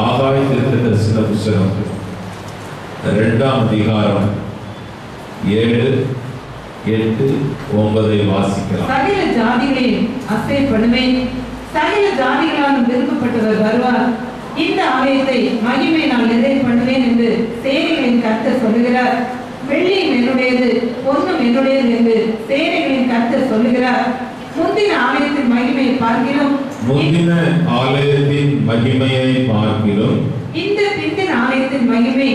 ஆகாய தீர்க்கதரிசன புத்தகம் 2ஆம் அதிகாரம் 7, 8, 9 வாசிக்கலாம். சகல ஜாதிகளையும் அசை பண்ணுவேன், சகல ஜாதிகளாலும் விரும்பப்பட்டவர் வருவார், இந்த ஆலயத்தை மகிமை நான் நிறைவு பண்ணுவேன் என்று சேனைகளின் கர்த்தர் சொல்லுகிறார். வெள்ளியும் என்னுடையது, பொன்னும் என்னுடையது என்று சேனைகளின் கர்த்தர் சொல்லுகிறார். முந்தின ஆலயத்தின் மகிமையை பார்க்கிறோம், இந்த பிந்தின ஆலயத்தின் மகிமை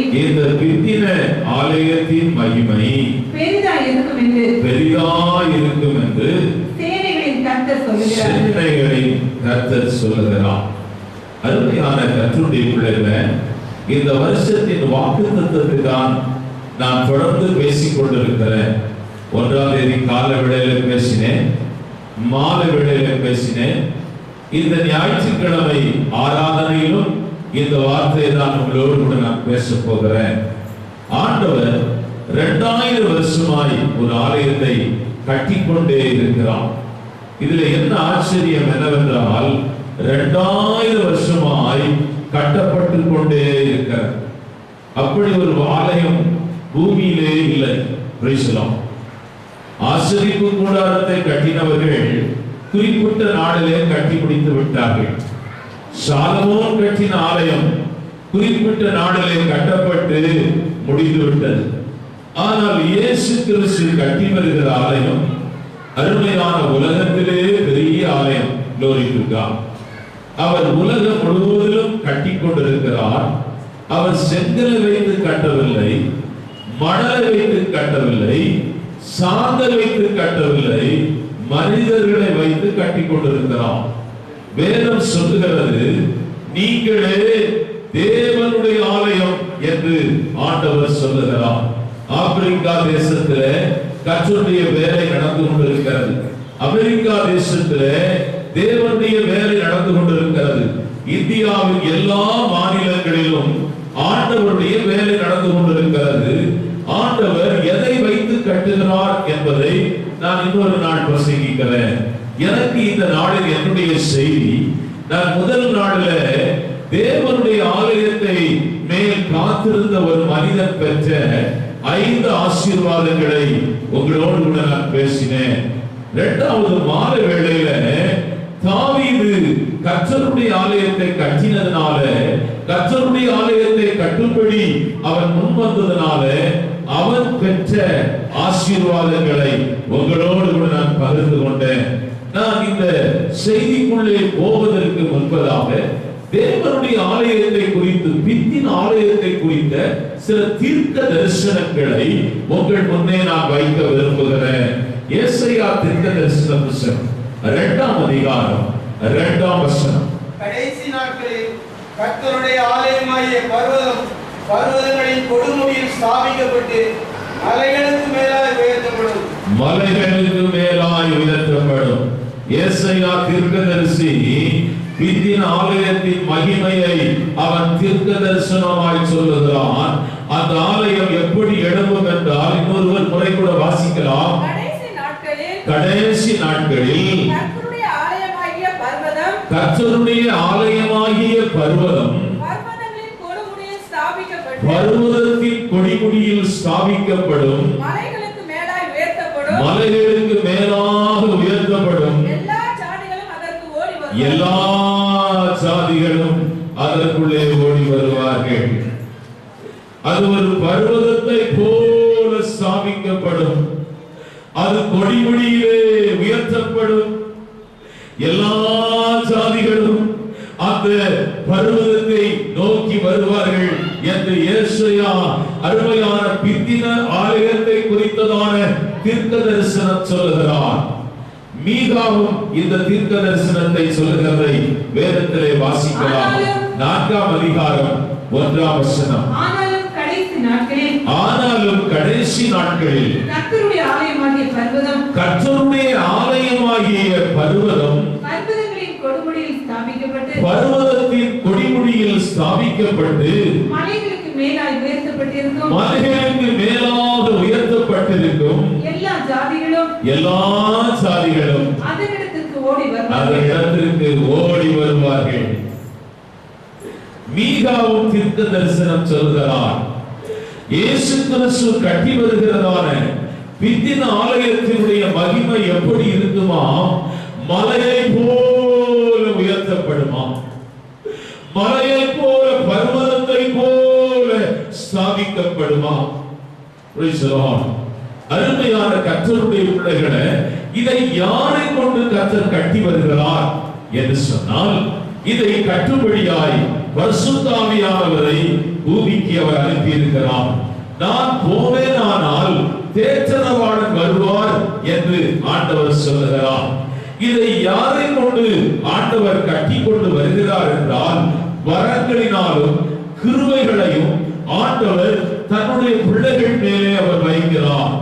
பெரிதாய் இருக்கும் என்று சேனைகளின் கர்த்தர் சொல்லுகிறார். அருமையான கர்த்தருடைய பிள்ளைகளே, இந்த வருஷத்தின் வாக்குத்தத்தத்துதான் நான் தொடர்ந்து பேசிக் கொண்டிருக்கிறேன். 1ஆம் தேதி கால வேளையில பேசினேன், மாலை வேளையில பேசினேன். இந்த ஞாயிற்றுக்கிழமை ஆராதனையிலும் இந்த வார்த்தையை தான் உங்களோடு கூட நான் பேச போகிறேன். ஆண்டவர் 2000 வருஷமாய் ஒரு ஆலயத்தை கட்டிக்கொண்டே இருக்கிறார். இதுல என்ன ஆச்சரியம் என்னவென்றால், 2000 வருஷமாய் கட்டப்பட்டு கொண்டே இருக்கிறார். அப்படி ஒரு ஆலயம் பூமியிலே இல்லை. ஆசரிப்பு கூடாரத்தை கட்டினவர்கள் குறிப்பிட்ட நாளிலே கட்டி முடித்து விட்டார்கள். சாலமோன் கட்டின ஆலயம் குறிப்பிட்ட நாளிலே கட்டப்பட்டு முடிந்து விட்டது. ஆனால் இயேசு கிறிஸ்து கட்டி வருகிற ஆலயம் அருமையான உலகத்திலே பெரிய ஆலயம். அவர் உலகம் முழுவதிலும் கட்டி கொண்டிருக்கிறார். அவர் செங்கலை வைத்து கட்டவில்லை, மணலை வைத்து கட்டவில்லை, சாந்தல் வைத்து கட்டவில்லை, மனிதர்களை வைத்து கட்டி கொண்டிருக்கிறார். வேதம் சொல்லுகிறது, நீங்களே தேவனுடைய ஆலயம் என்று ஆண்டவர் சொல்லுகிறார். ஆப்பிரிக்கா தேசத்திலே கர்த்தருடைய வேலை நடந்து கொண்டிருக்கிறது. அமெரிக்கா தேசத்திலே தேவனுடைய வேலை நடந்து கொண்டிருக்கிறது. இந்தியாவின் எல்லா மாநிலங்களிலும் ஆண்டவருடைய வேலை நடந்து கொண்டிருக்கிறது. ஆண்டவர் எதை வைத்து கட்டுகிறார் என்பதை நான் இன்னொரு நாள் பிரசங்கிக்கிறேன். எனக்கு இந்த நாளில் என்னுடைய செய்தி, நான் முதல் நாளில் தேவனுடைய ஆலயத்தை மேல் காத்திருந்த ஒரு மனிதன் பெற்ற 5 ஆசீர்வாதங்களை உங்களோடு கூட நான் பேசினேன். 2வது மாலை வேளையில தாவீது கர்த்தருடைய ஆலயத்தை கட்டினதுனால, கர்த்தருடைய ஆலயத்தை கட்டும்படி அவன் முன் வந்ததுனால அவன் பெற்ற ஆசீர்வாதங்களை உங்களோடு கூட நான் பகிர்ந்து கொண்டேன். நான் இந்த செய்திக்குள்ளே போவதற்கு முன்பதாக தேவனுடைய ஆலயத்தை குறித்து, பிந்தின ஆலயத்தை குறித்த சில தீர்க்க தரிசனங்களை உங்கள் முன்னே நான் வைக்க விரும்புகிறேன். ஏசாயா தீர்க்க தரிசன புத்தகம் 2ஆம் அதிகாரம் 2ஆம் வசனம். கடைசி நாட்களில் கர்த்தருடைய ஆலயமாகிய பர்வதம் பர்வதங்களின் கொடுமுடியில் ஸ்தாபிக்கப்பட்டு மலைகளுக்கு மேலாய் உயர்த்தப்படும். மலைகளுக்கு மேலாய் உயர்த்தப்படும். ஏசாயா தீர்க்கதரிசி பிந்தின ஆலயத்தின் மகிமையை அவன் தீர்க்க தரிசனமாய் சொல்லுகிறான். அந்த ஆலயம் எப்படி எழும்பும் என்றால், இன்னொருவர் முறை கூட வாசிக்கலாம். கடைசி நாட்களில் கர்த்தருடைய ஆலயமாகிய பர்வதம் பர்வதத்தின் கொடிமுடியில் ஸ்தாபிக்கப்படும், மலைகளுக்கு மேலாக உயர்த்தப்படும், எல்லா ஜாதிகளும் அதற்குள்ளே ஓடி வருவார்கள். அது ஒரு பர்வதத்தை போல ஸ்தாபிக்கப்படும், அது கொடிமுடியிலே உயர்த்தப்படும், எல்லா ஜாதிகளும் அந்த பர்வதத்தை நோக்கி வருவார்கள் என்று ஏசாயா அருமையான பிந்தின ஆலயத்தை குறித்ததான தீர்க்க தரிசனம் சொல்லுகிறார். மீகாவும் இந்த தீர்க்க தரிசனத்தை சொல்லுகிறதை வேதத்திலே வாசிக்கலாம். 4ஆம் அதிகாரம் 1ஆம் வசனம். ஆனாலும் கடைசி நாட்களில் கர்த்தருடைய ஆலயமாகிய பர்வதம் பர்வதத்தின் கொடிமுடியில் ஸ்தாபிக்கப்பட்டு மலைகளுக்கு மேலாக உயர்த்தப்பட்டிருக்கும். எல்லா ஜாதிகளும் அதனிடத்திற்கு ஓடி வருவார்கள். மீகாவும் தீர்க்க தரிசனம் சொல்கிறார். இயேசு கிறிஸ்து கட்டி வருகிறதான பிந்தின ஆலயத்தினுடைய மகிமை எப்படி இருக்குமா? மலையை போல உயர்த்தப்படுமா, மலையை போல பர்வதத்தை போல ஸ்தாபிக்கப்படுமா. அருமையான கர்த்தருடைய பிள்ளைகளை, இதை யாரை கொண்டு கர்த்தர் கட்டி வருகிறார் என்று சொன்னால், இதை கட்டும்படியாய் பரிசுத்த ஆவியானவரை பூமிக்கு அவர் அனுப்பியிருக்கிறார். நான் போவேனானால் தேற்றரவாளன் வருவார் என்று ஆண்டவர் சொல்லுகிறார். இதை யாரை கொண்டு ஆண்டவர் கட்டி கொண்டு வருகிறார் என்றால், வரங்களினாலும் கிருபைகளையும் ஆண்டவர் தன்னுடைய பிள்ளைகள் மேலே அவர் வைக்கிறார்.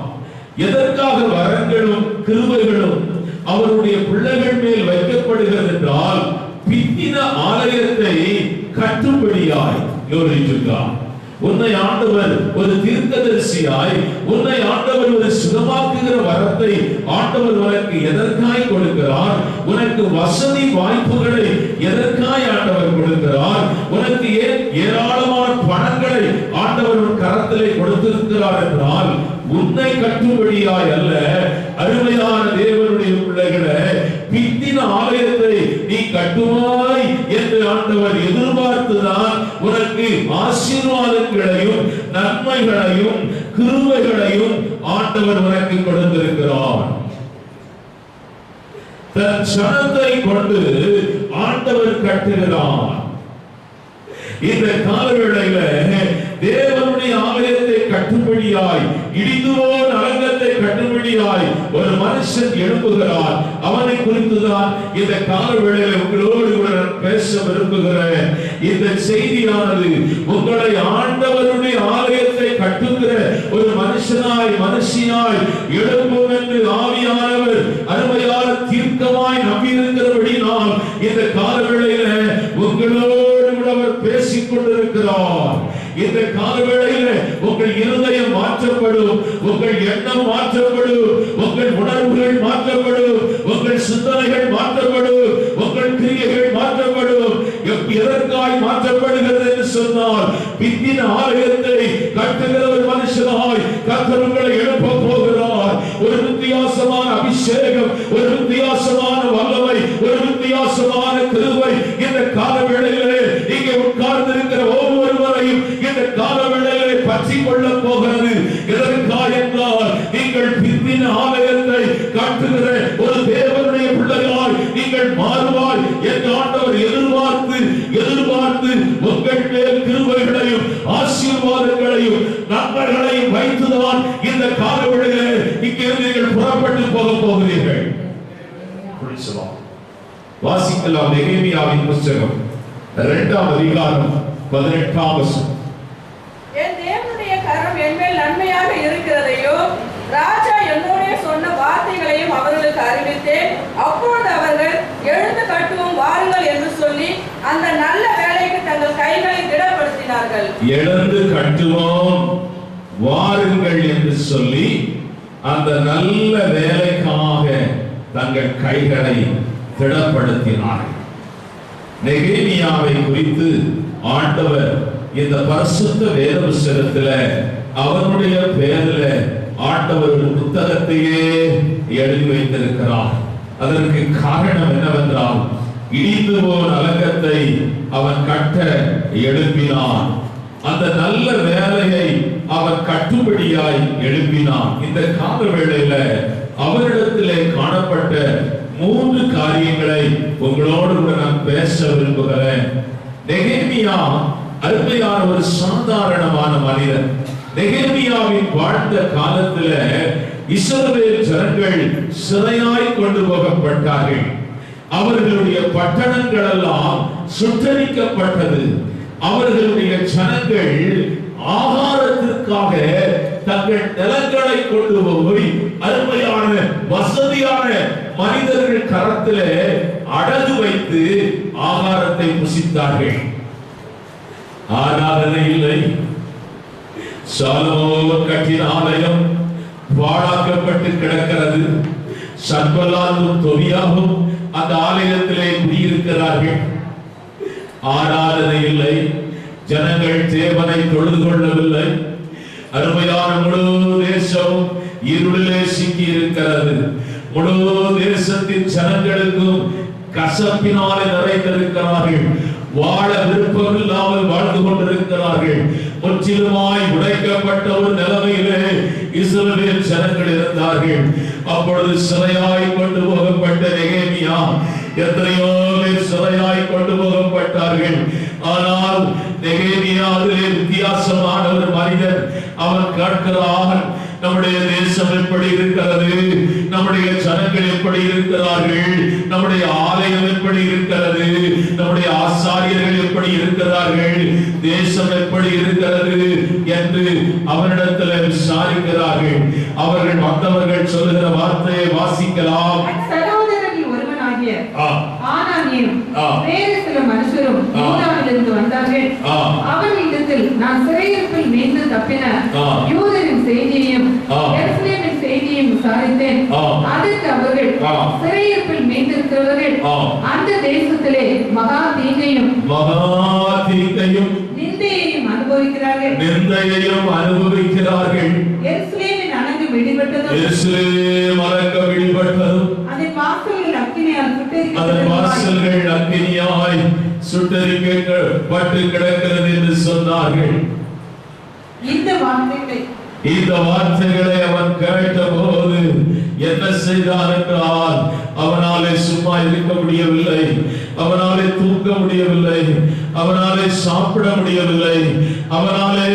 எதற்காக வரங்களும் கிருபைகளும் அவருடைய பிள்ளைகள் மேல் வைக்கப்படுகிறது என்றால், பிந்தின ஆலயத்தை கட்டும்படியாய் யோசிக்கிறார். உன்னை ஆண்டவர் ஒரு தீர்க்கதரிசியாய், உன்னை ஆண்டவர் ஒரு சுகமாக்குகிற வரத்தை ஆண்டவர் உனக்கு எதற்காய் கொடுக்கிறார்? உனக்கு வசதி வாய்ப்புகளை எதற்காய் ஆண்டவர் கொடுக்கிறார்? உனக்கு ஏன் ஏராளமான பணங்களை ஆண்டவர் உன் கரத்திலே கொடுத்திருக்கிறார் என்றால், உன்னை கட்டும்படியாய் அல்ல. அருமையான தேவனுடைய பிள்ளைகளை, பிந்தின ஆலயத்தை நீ கட்டுவாய் என்று ஆண்டவர் எதிர்பார்த்துதான் உனக்கு ஆசீர்வாதங்களையும் நன்மைகளையும் கிருபைகளையும் ஆண்டவர் உனக்கு கொடுத்திருக்கிறார். தன் சனத்தை கொண்டு ஆண்டவர் கட்டுகிறார். இந்த காலவேளையில தேவனுடைய ஆலயத்தை கட்டும்படியாய், இடிந்து போன அலங்கத்தை கட்டும்படியாய் ஒரு மனுஷன் எழுப்புகிறார். அவனை குறித்துதான் இந்த காலவேளையில உங்களோடு கூட நான் பேச விரும்புகிறேன். இந்த செய்தியானது உங்களை ஆண்டவருடைய ஆலயத்தை கட்டுகிற ஒரு மனுஷியாய் எழுப்பும் என்று ஆவியானவர் அருமையான தீர்க்கமாய் நம்பியிருக்கிறபடினால் இந்த காலவேளையில உங்களோடு அவர் பேசிக் கொண்டிருக்கிறார். இந்த காலவேளையில உங்கள் இருதயம் மாற்றப்படும், உங்கள் எண்ணம் மாற்றப்படும், உங்கள் உணர்வுகள் மாற்றப்படும், உங்கள் சிந்தனைகள் மாற்றப்படும், உங்கள் கிரியைகள் மாற்றப்படும். எதற்காய் மாற்றப்படுகிறது என்று சொன்னால், பிந்தின ஆலயத்தை கட்டுகிற ஒரு மனுஷனாய் கர்த்தர் உங்களை எழுப்ப போகிறார். ஒரு வித்தியாசமான அபிஷேகம், ஒரு வித்தியாசமான வல்லமை, ஒரு வித்தியாசமான கிருபை இந்த காலவேளையிலே இங்கே உட்கார்ந்து இருக்கிற ஒவ்வொருவரையும் இந்த காலவேளையிலே பற்றி கொள்ள போகிறது. எதற்காக என்றால், நீங்கள் பிந்தின ஆலயத்தை கட்டுகிற ஒரு தேவனுடைய பிள்ளையாய் நீங்கள் மாறுவாய் என்று ஆண்டவர் எதிர்பார்த்து உங்கள் மேல் கிருபைகளையும் ஆசீர்வாதங்களையும் நன்மைகளையும் வைத்துதான் இந்த காலவேளையிலே இங்கே நீங்கள் புறப்பட்டு போக போகிறீர்கள். வாசிக்கலாம் நெகேமியாவின் புத்தகம் 2ஆம் அதிகாரம் 18ஆம் வசனம். என் தேவனுடைய கரம் என்மேல் நன்மையாக இருக்கிறதையோ, ராஜா என்னோடே சொன்ன வார்த்தைகளையும் அவர்களுக்கு அறிவித்தேன். அப்பொழுது அவர்கள் எழுந்து கட்டுவோம் வாருங்கள் என்று சொல்லி அந்த நல்ல வேலைக்கு தங்கள் கைகளை திடப்படுத்தினார்கள். எழுந்து கட்டுவோம் வாருங்கள் என்று சொல்லி அந்த நல்ல வேலைக்காக தங்கள் கைகளை திடப்படுத்தினார்கள். நெகேமியாவை குறித்து ஆண்டவர் இந்த பரிசுத்த வேத புத்தகத்துல அவனுடைய பெயர்ல ஆண்டவர் ஒரு புத்தகத்தையே எழுதி வைத்திருக்கிறார். அதற்கு காரணம் என்னவென்றால், இடிந்து போன அலங்கத்தை அவன் கட்ட எழுப்பினான். அந்த நல்ல வேலையை அவன் கட்டும்படியாய் எழுப்பினான். இந்த கால வேளையில அவரிடத்திலே காணப்பட்ட 3 காரியங்களை உங்களோடு கூட நான் பேச விரும்புகிறேன். நெகேமியா அருமையான ஒரு சாதாரணமான மனிதன். நெகேமியாவின் வாழ்ந்த காலத்துல இஸ்ரவேல் ஜனங்கள் சிறையாய் கொண்டு போகப்பட்டார்கள். அவர்களுடைய பட்டணங்கள் எல்லாம் சுட்டரிக்கப்பட்டது. அவர்களுடைய ஜனங்கள் ஆகாரத்திற்காக தங்கள் நிலங்களை கொண்டு போய் அருமையான வசதியான மனிதர்கள் கரத்திலே அடகு வைத்து ஆகாரத்தை புசித்தார்கள். ஆராதனை இல்லை. சாலமோன் கட்டின ஆலயம் பாழாக்கப்பட்டு கிடக்கிறது. சன்பல்லாத்தும் தொபியாவும் அந்த ஆலயத்திலே குடியிருக்கிறார்கள். ஆராதனை இல்லை, ஜனங்கள் தேவனை தொழுது கொள்ளவில்லை. அருமையான முழு தேசம் இருளிலே சிக்கி இருக்கிறது. முழு தேசத்தின் ஜனங்களுக்கும் கசப்பினாலே நிறைந்திருக்கிறார்கள். வாழ விருப்பம் இல்லாமல் வாழ்ந்து கொண்டிருக்கிறார்கள். முற்றிலுமாய் உடைக்கப்பட்ட ஒரு நிலைமையிலே இஸ்ரவேல் ஜனங்கள் இருந்தார்கள். அப்பொழுது சிறையாய் கொண்டு போகப்பட்ட நெகேமியா, எத்தனையோ பேர் சிறையாய் கொண்டு போகப்பட்டார்கள். ஆனால் நெகேமியா வித்தியாசமான ஒரு மனிதன். அவன் கேட்கிறான், நம்முடைய தேசம் எப்படி இருக்கிறது, நம்முடைய ஜனங்கள் எப்படி இருக்கிறார்கள், நம்முடைய ஆலயம் எப்படி இருக்கிறது, நம்முடைய ஆசாரியர்கள் எப்படி இருக்கிறார்கள், தேசம் எப்படி இருக்கிறது என்று அவனிடத்தில் விசாரிக்கிறார்கள். அவர்கள் வந்தவர்கள் சொல்லுகிற வார்த்தையை வாசிக்கலாம். சகோதரரில் ஒருவனாகிய ஆனானியும் வேறு சில மனுஷரும் யூதாவிலிருந்து வந்தார்கள். அவர்களிடத்தில் நான் சிறையிருப்பில் மீண்டு தப்பின யூதரின் செய்தியையும் எருசலேமின் செய்தியையும் விசாரித்தேன். அதற்கு அவர்கள், சிறையிருப்பில் மீண்டிருக்கிறவர்கள் அந்த தேசத்திலே மகா தீங்கையும் நிந்தையையும் அனுபவிக்கிறார்கள். எருசலேமின் அணங்கு விடுபட்டதும் அதன் வாசல்கள் அக்கினியாய் சுட்டெரிக்கப்பட்டு கிடக்கிறது என்று சொன்னார்கள். இந்த வார்த்தைகளை அவன் கேட்டபோது என்ன செய்தான் என்றால், அவனாலே சும்மா இருக்க முடியவில்லை, அவனாலே தூங்க முடியவில்லை, அவனாலே சாப்பிட முடியவில்லை, அவனாலே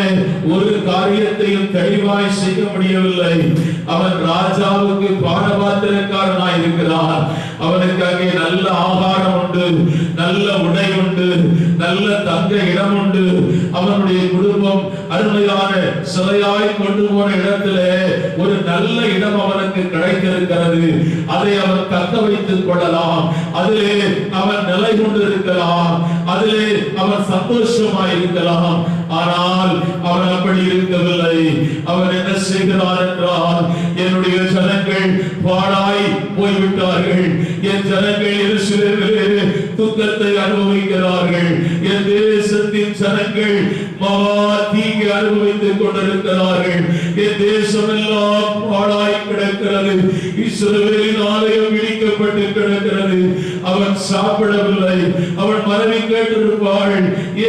ஒரு காரியத்தையும் தெளிவாய் செய்ய முடியவில்லை. அவன் ராஜாவுக்கு பானபாத்திரக்காரனாய் இருக்கிறான். அவனுக்கு அங்கே நல்ல ஆகாரம் உண்டு, நல்ல உடை உண்டு, நல்ல தங்க இடம் உண்டு. அவனுடைய குடும்பம் அருமையான சிறையாய் கொண்டு போன இடத்திலே ஒரு நல்ல இடம் அவனுக்கு கிடைத்திருக்கிறது. அதை அவன் தக்க வைத்துக் கொள்ளலாம், அதிலே அவன் நிலை கொண்டிருக்கலாம், அதிலே அவன் சந்தோஷமாய் இருக்கலாம். ஆனால் அவன் அப்படி இருக்கவில்லை. அவன் என்ன செய்கிறான் என்றால், என்னுடைய ஜனங்கள் பாழாய் போய்விட்டார்கள், என் ஜனங்கள் எருசலேமிலே துக்கத்தை அனுபவிக்கிறார்கள், என் தேசத்தின் ஜனங்கள் மகா தீங்கை அனுபவித்துக் கொண்டிருக்கிறார்கள், என் தேசம் எல்லாம் பாழாய் கிடக்கிறது, இஸ்ரவேலின் ஆலயம் இடிக்கப்பட்டு கிடக்கிறது. அவன் சாப்பிடவில்லை. அவன் மனைவி கேட்டிருப்பாள்,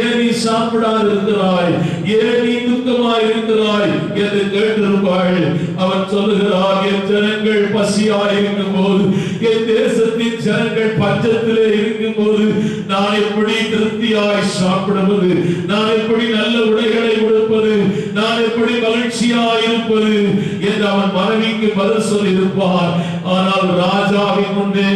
ஏன் நீ சாப்பிடாது இருக்கிறாய், ஏன் நீ துக்கமாய் இருக்கிறாய் என்று கேட்டிருப்பாள். அவன் சொல்லுகிறான், என் ஜனங்கள் பசியாய் இருக்கும் போது, என் தேசத்தின் ஜனங்கள் பஞ்சத்திலே இருக்கும் போது நான் எப்படி திருப்தியாய் சாப்பிடுவது, நான் எப்படி நல்ல உடைகளை உடுப்பது, நான் எப்படி மகிழ்ச்சியாய் இருப்பது என்று அவன் மனைவிக்கு பதில் சொல்லியிருப்பான். ஆனால் ராஜாவின் முன்னே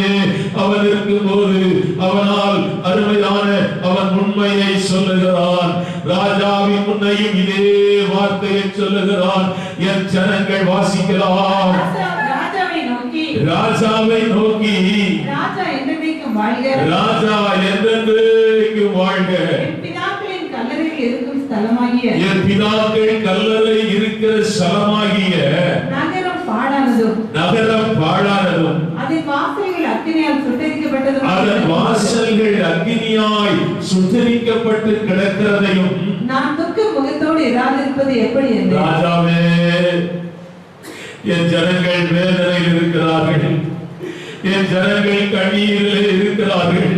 அவன் இருக்கும் போது அவனால் அருமையான அவன் உண்மையை சொல்லுகிறான். ராஜாவின் முன்னையும் இதே வார்த்தையை சொல்லுகிறான். என் ஜனங்கள் வாசிக்கலாம், ராஜாவை நோக்கி, ராஜா என்றென்றைக்கும் வாழ்க, ராஜா என்றென்றைக்கும் வாழ்க, என் பிதாக்களின் கல்லறையில் இருக்கும் ஸ்தலமாகிய, என் பிதாக்கள் கல்லறை இருக்கிற ஸ்தலமாகிய நகரம் பாழானதும், நகரம் பாழானதும், அதன் வாசல்கள் அக்கினியால் சுட்டெரிக்கப்பட்டதும், அதன் வாசல்கள் அக்கினியாய் சுட்டெரிக்கப்பட்டு கிடக்கிறதையும் நான் துக்க முகத்தோடு இராதிருப்பது எப்படி என்று. ராஜாவே, என் ஜனங்கள் வேதனையில் இருக்கிறார்கள், என் ஜனங்கள் கண்ணீரிலே இருக்கிறார்கள்,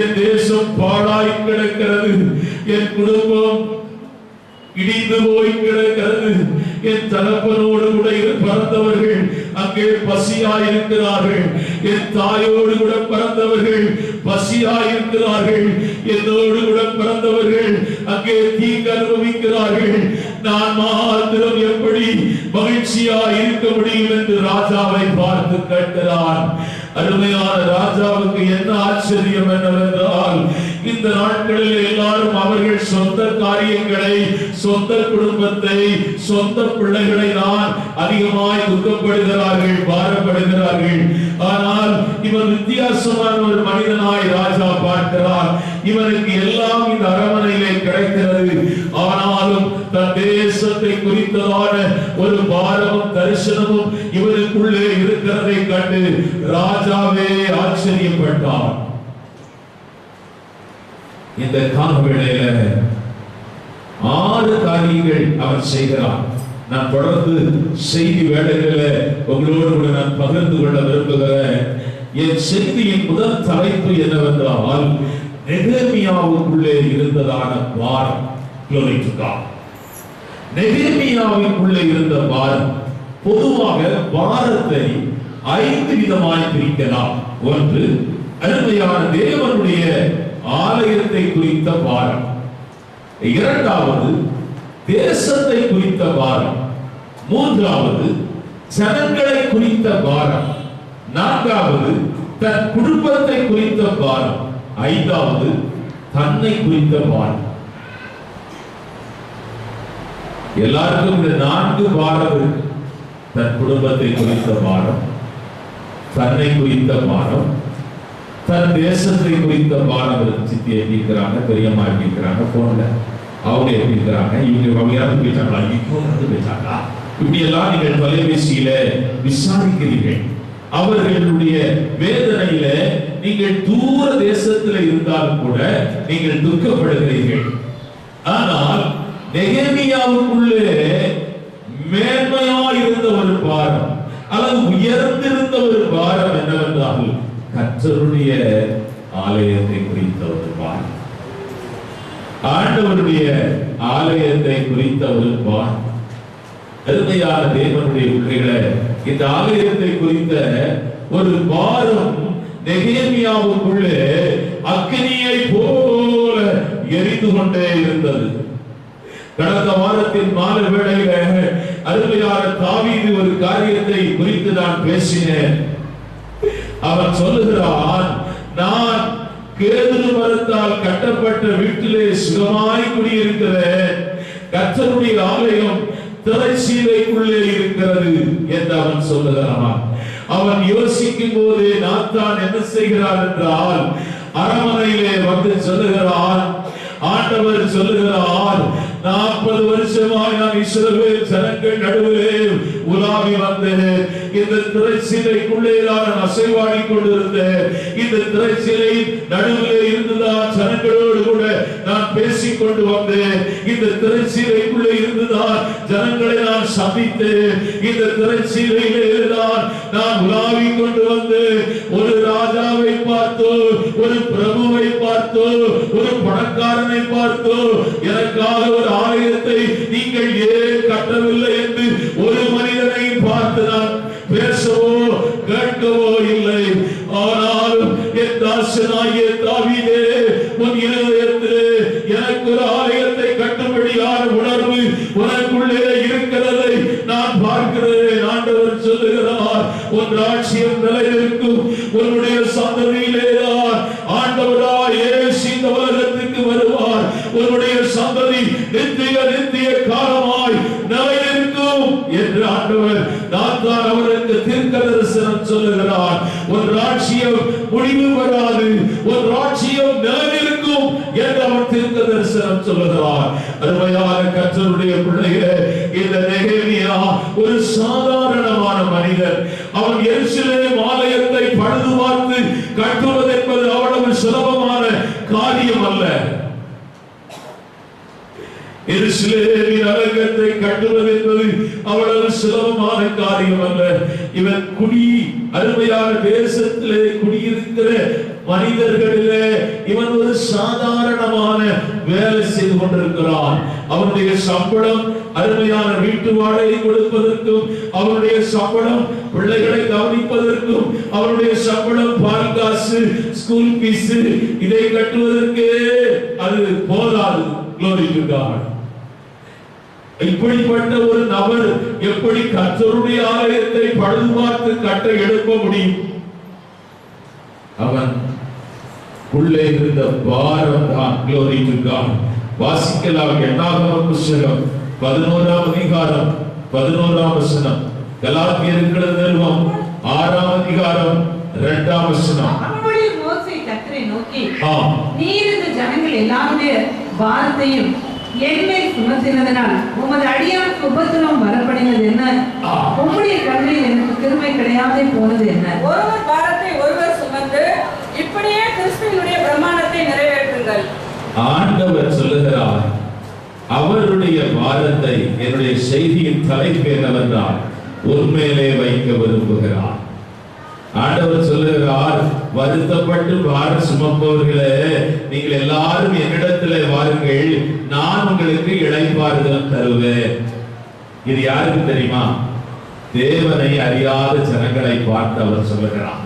என் தேசம் பாழாய் கிடக்கிறது, என் குடும்பம் இடிந்து போய் கிடக்கிறது, என் தகப்பனோடு கூட பிறந்தவர்கள் அங்கே பசியாயிருக்கிறார்கள், என் தாயோடு கூட பிறந்தவர்கள் பசியாயிருக்கிறார்கள், என்னோடு கூட பிறந்தவர்கள் அங்கே தீங்கு அனுபவிக்கிறார்கள். நான் மாத்திரம் எப்படி மகிழ்ச்சியாய் இருக்க முடியும் என்று ராஜாவை பார்த்து கேட்கிறான். அருமையான ராஜாவுக்கு என்ன ஆச்சரியம் என்னவென்றால், இந்த நாட்களில் எல்லாரும் அவர்கள் சொந்த காரியங்களை, சொந்த குடும்பத்தை, சொந்த பிள்ளைகளை தான் அதிகமாய் துக்கப்படுகிறார்கள், பாரப்படுகிறார்கள். ஆனால் இவன் வித்தியாசமான ஒரு மனிதனாய் ராஜா பார்க்கிறார். இவனுக்கு எல்லாம் இந்த அரண்மனையிலே கிடைக்கிறது. ஆனாலும் தன் தேசத்தை குறித்ததான ஒரு பாரமும் தரிசனமும் இவனுக்குள்ளே இருக்கிறதை கண்டு ராஜாவே ஆச்சரியப்பட்டார். இந்த காலவேளையில 6 காரியங்கள் அவர் செய்கிறார். நான் தொடர்ந்து செய்தி வேளைகளில் உங்களோடு கூட நான் பகிர்ந்து கொள்ள விரும்புகிறேன். என் செய்தியின் முதல் தலைப்பு என்னவென்றால் நெகேமியாவுக்குள்ளே இருந்ததான பாரம். Glory to God. நெகேமியாவுக்குள்ளே இருந்த பாரம். பொதுவாக பாரத்தை 5 விதமாய் பிரிக்கலாம். ஒன்று, அருமையான தேவனுடைய ஆலயத்தை குறித்த பாரம். இரண்டாவது, தேசத்தை குறித்த பாரம். மூன்றாவது, ஜனங்களை குறித்த பாரம். நான்காவது, தன் குடும்பத்தை குறித்த பாரம். ஐந்தாவது, தன்னை குறித்த பாரம். எல்லாருக்கும் இந்த 4 பாரம் இருக்கு. தன் குடும்பத்தை குறித்த பாரம், தன்னை குறித்த பாரம், தன் தேசத்தை குறித்த பாரம் இருக்கு. சித்தி எப்படிக்கிறாங்க, பெரியம்மா எப்படிக்கிறாங்க, போன்ல அவங்க எப்படிக்கிறாங்க, இவங்க யாரும் போயிட்டாங்களா, இப்போ போயிட்டாங்களா, இப்படி எல்லாம் நீங்கள் தொலைபேசியில விசாரிக்கிறீர்கள். அவர்களுடைய வேதனையில நீங்கள் தூர தேசத்தில் இருந்தாலும் கூட நீங்கள் துக்கப்படுகிறீர்கள். ஆனால் நெகேமியாவுக்குள்ளே மேன்மையா இருந்த ஒரு பாரம் அல்லது உயர்ந்திருந்த ஒரு பாரம் என்னவென்றால் கர்த்தருடைய ஆலயத்தை குறித்த ஒரு பாரம், ஆண்டவருடைய ஆலயத்தை குறித்த ஒரு பாரம். அருமையான தேவனுடைய பிள்ளைகளே, இந்த ஆலயத்தை குறித்த ஒரு பாரம் நெகேமியாவுக்குள்ளே அக்கினியை போல எரிந்து கொண்டே இருந்தது. கடந்த வாரத்தின் மாலை வேளையில அருமையான தாவீது ஒரு காரியத்தை குறித்து நான் பேசினேன். அவன் சொல்லுகிறான், நான் கேதுரு மரத்தால் கட்டப்பட்ட வீட்டிலே சுகமாய் குடியிருக்கிறேன், கர்த்தருடைய ஆலயம் திரைச்சீலைக்குள்ளே இருக்கிறது என்று அவன் சொல்லுகிறான். அவன் யோசிக்கும் போது நாத்தான் என்ன செய்கிறான் என்றால், அரமனையிலே வந்து சொல்லுகிறான், ஆண்டவர் சொல்லுகிறார், 40 வருஷமாய் நான் இஸ்ரவேல் ஜனங்கள் நடுவிலே உலாவி வந்தேன். இந்த திரைச்சீலைக்குள்ளே நான் அசைவாடி கொண்டிருந்தேன். இந்த திரைச்சீலை நடுவிலே இருந்துதான் ஜனங்களோடு கூட நான் பேசிக் கொண்டு வந்தேன். இந்த திரைச்சீலைக்குள்ளே இருந்துதான் ஜனங்களை நான் சந்தித்தேன். இந்த திரைச்சீலையிலே தான் நான் உலாவி கொண்டு வந்தேன். ஒரு ராஜாவை பார்த்தோ, ஒரு பிரபுவை பார்த்தோ, ஒரு பணக்காரனை பார்த்தோ, எனக்காக ஒரு ஆலயத்தை நீங்கள் ஏன் கட்டவில்லை என்று ஒரு மனிதனை பார்த்து நான் பேசவோ கேட்கவோ இல்லை. ஆனாலும் என் தாசனாகிய தாவீதே, உன் இருதயத்திலே எனக்கு ஒரு ஆலயத்தை கட்டும்படியான உணர்வு உனக்குள்ளே இருக்கிறதை நான் பார்க்கிறேன். ஆண்டவர் சொல்லுகிறார், உன் ராஜ்யம் நிலைநிற்கும், உன்னுடைய சந்ததியிலேதான் ஆண்டவராய் இயேசு இந்த உலகத்துக்கு வருவார். உன்னுடைய சந்ததி நித்திய காலமாய் நிலைநிற்கும் என்று ஆண்டவர் நாத்தான் அவருக்கு தீர்க்க தரிசனம் சொல்லுகிறார். ஒரு ராஜ்யம் முடிவு வராது, ஒரு ராஜ்யம் நிலைநிற்கும் என்று அவர் தீர்க்க தரிசனம் சொல்லுகிறார். அருமையான கர்த்தருடைய பிள்ளைகளே, இந்த நெகேமியா ஒரு சாதாரணமான மனிதன். அவன் எருசலேம் ஆலயத்தை பழுது பார்த்து கட்டுவது என்பது அவ்வளவு சுலபமான காரியம் அல்ல. எருசலேமின் அலங்கத்தை கட்டுவது என்பது அவ்வளவு சுலபமான காரியம் அல்ல. இவன் அருமையான தேசத்திலே குடியிருக்கிற மனிதர்களிலே இவன் ஒரு சாதாரணமான வேலை செய்து கொண்டிருக்கிறான். அவனுடைய சம்பளம் அருமையான வீட்டு வாடகை கொடுப்பதற்கும், அவனுடைய சம்பளம் பிள்ளைகளை கவனிப்பதற்கும், அவனுடைய சம்பளம் பால் காசு, ஸ்கூல் பீஸ் இதை கட்டுவதற்கே அது போதாது. Glory to God. இப்படிப்பட்ட ஒரு நபர் எப்படி கர்த்தருடைய ஆலயத்தை பழுது பார்த்து கட்ட எழுப்ப முடியும்? அவன் உள்ளே இருந்த பாரம் தான். Glory to God. வாசிக்கலாம். என்னாகமம் புத்தகம் 11ஆம் அதிகாரம் 11ஆம் வசனம். கலாத்தியருக்கு நிருபம் 6ஆம் அதிகாரம் 2ஆம் வசனம். அப்பொழுது மோசே கர்த்தரை நோக்கி, நீர் இந்த ஜனங்கள் எல்லாருடைய பாரத்தையும் என்மேல் சுமத்தினதனால் உமது அடியானுக்கு உபத்திரவம் வரப்படினது என்ன? உம்முடைய கண்ணில் எனக்கு கிருபை கிடையாதே போனது என்ன? ஒருவர் பாரத்தை ஒருவர் சுமந்து இப்படியே கிறிஸ்துவினுடைய பிரமாணத்தை நிறைவேற்றுங்கள். ஆண்டவர் சொல்லுகிறார், அவருடைய பாரத்தை, என்னுடைய செய்தியின் தலைப்பு என்னவென்றால் உண்மையிலே வைக்க விரும்புகிறார். ஆண்டவர் சொல்லுகிறார், வருத்தப்பட்டு பாரம் சுமப்பவர்களே, நீங்கள் எல்லாரும் என்னிடத்திலே வாருங்கள், நான் உங்களுக்கு இளைப்பாறுதல் தருவேன். இது யாருக்கு தெரியுமா? தேவனை அறியாத ஜனங்களை பார்த்து அவர் சொல்லுகிறார்.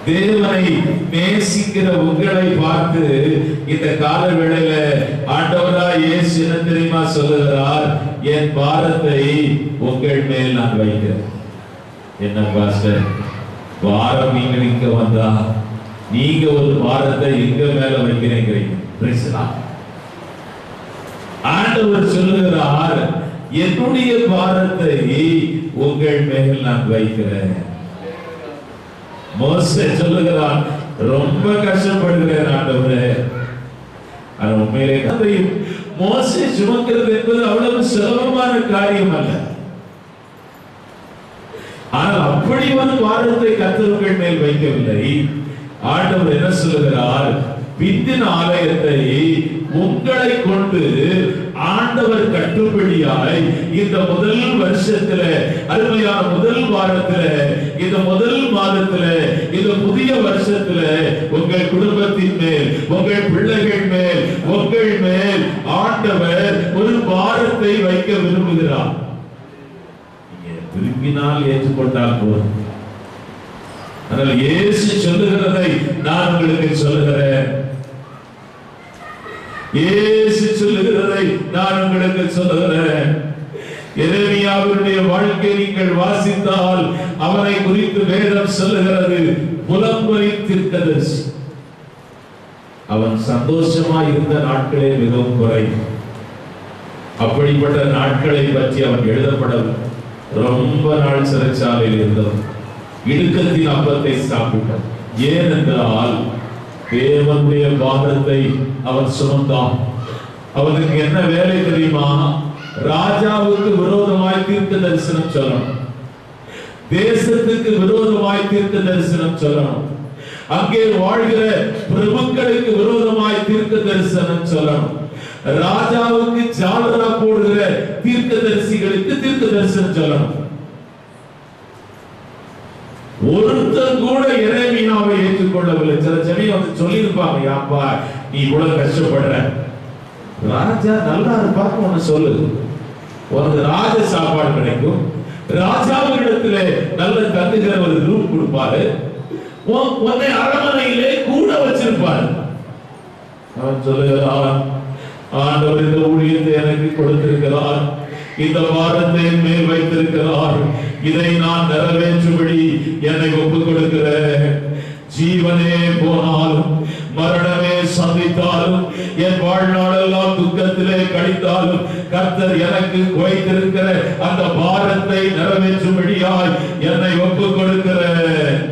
தேவனை நேசிக்கிற உங்களை பார்த்து இந்த கால வேளையில ஆண்டவராய் இயேசு என்ன தெரியுமா சொல்லுகிறார்? என் பாரத்தை உங்கள் மேல் நான் வைக்கிறேன். என்ன பாஸ்டர், பாரம் நீங்க இங்க வந்தா நீங்க ஒரு பாரத்தை எங்க மேல வைக்கிறீங்க? ஆண்டவர் சொல்லுகிறார், என்னுடைய பாரத்தை உங்கள் மேல் நான் வைக்கிறேன். மோசே சொல்லுகிறான், ரொம்ப கஷ்டப்படுகிறேன் ஆண்டவரே. அது உண்மையிலே மோசே சுமக்கிறது என்பது அவ்வளவு சுலபமான காரியம் அல்ல. ஆனால் அப்படி ஒரு பாரத்தை கர்த்தர் மேல் வைக்கவில்லை. ஆண்டவர் என்ன சொல்லுகிறார்? பிந்தின ஆலயத்தை உங்களை கொண்டு ஆண்டவர் கட்டுப்படியாய் இந்த முதல் வருஷத்துல, அருமையான முதல் வாரத்துல, இந்த முதல் மாதத்துல, இந்த புதிய வருஷத்துல உங்கள் குடும்பத்தின் மேல், உங்கள் பிள்ளைகள் மேல், உங்கள் மேல் ஆண்டவர் ஒரு பாரத்தை வைக்க விரும்புகிறார். விரும்பினால் ஏற்றுக்கொண்டால் போதும். ஆனால் இயேசு சொல்லுகிறதை நான் உங்களுக்கு சொல்லுகிறேன். இயேசு சொல்லுகிறதை நான் உங்களுக்கு சொல்லுகிறேன். எரேமியாவுடைய வாழ்க்கை நீங்கள் வாசித்தால் அவனை குறித்து வேதம் சொல்லுகிறது, புலம்பலின் தீர்க்கதரிசி. அவன் சந்தோஷமாய் இருந்த நாட்களே மிகவும் குறைவு. அப்படிப்பட்ட நாட்களை பற்றி அவன் எழுதப்படவில்லை. ரொம்ப நாள் சிறைச்சாலையில் இருந்தவன், இடுக்கத்தின் அப்பத்தை சாப்பிட்டான். ஏனென்றால் தேவனுடைய பாரத்தை அவன் சுமந்தான். அவனுக்கு என்ன வேலை தெரியுமா? ராஜாவுக்கு விரோதமாய் தீர்க்க தரிசனம் சொல்லணும், தேசத்துக்கு விரோதமாய் தீர்க்க தரிசனம் சொல்லணும், அங்கே வாழ்கிற பிரபுக்களுக்கு விரோதமாய் தீர்க்க தரிசனம் சொல்லணும், ராஜாவுக்கு ஜாலரா போடுகிற தீர்க்கதரிசிகளுக்கு தீர்க்க தரிசனம் சொல்லணும். ஒருத்தர் கூட எரேமியாவை ஏற்றுக்கொள்ளவில்லை. சில சமயம் வந்து சொல்லி இருப்பாங்க, யாப்பா நீ இவ்வளவு கஷ்டப்படுற, ராஜா நல்லா இருப்பான்னு ஒண்ணு சொல்லு, உனக்கு ராஜ சாப்பாடு கிடைக்கும், ராஜாவிடத்துல நல்ல தங்குகிற ஒரு ரூம் கொடுப்பாரு, உன்னை அரண்மனையிலே கூட வச்சிருப்பாரு. அவன் சொல்லுகிறான், ஆண்டவர் இந்த ஊழியத்தை எனக்கு கொடுத்திருக்கிறார், இந்த வாரத்தை மேல் வைத்திருக்கிறார், இதை நான் நிறைவேற்றும்படி என்னை ஒப்புக் கொடுக்கிறேன். ஜீவனே போனாலும் மரணமே சந்தித்தாலும் என் வாழ்நாளெல்லாம் துக்கத்திலே கழித்தாலும் கர்த்தர் எனக்கு வைத்திருக்கிற அந்த பாரத்தை நிறைவேற்றும்படியாய் என்னை ஒப்புக் கொடுக்கிறேன்.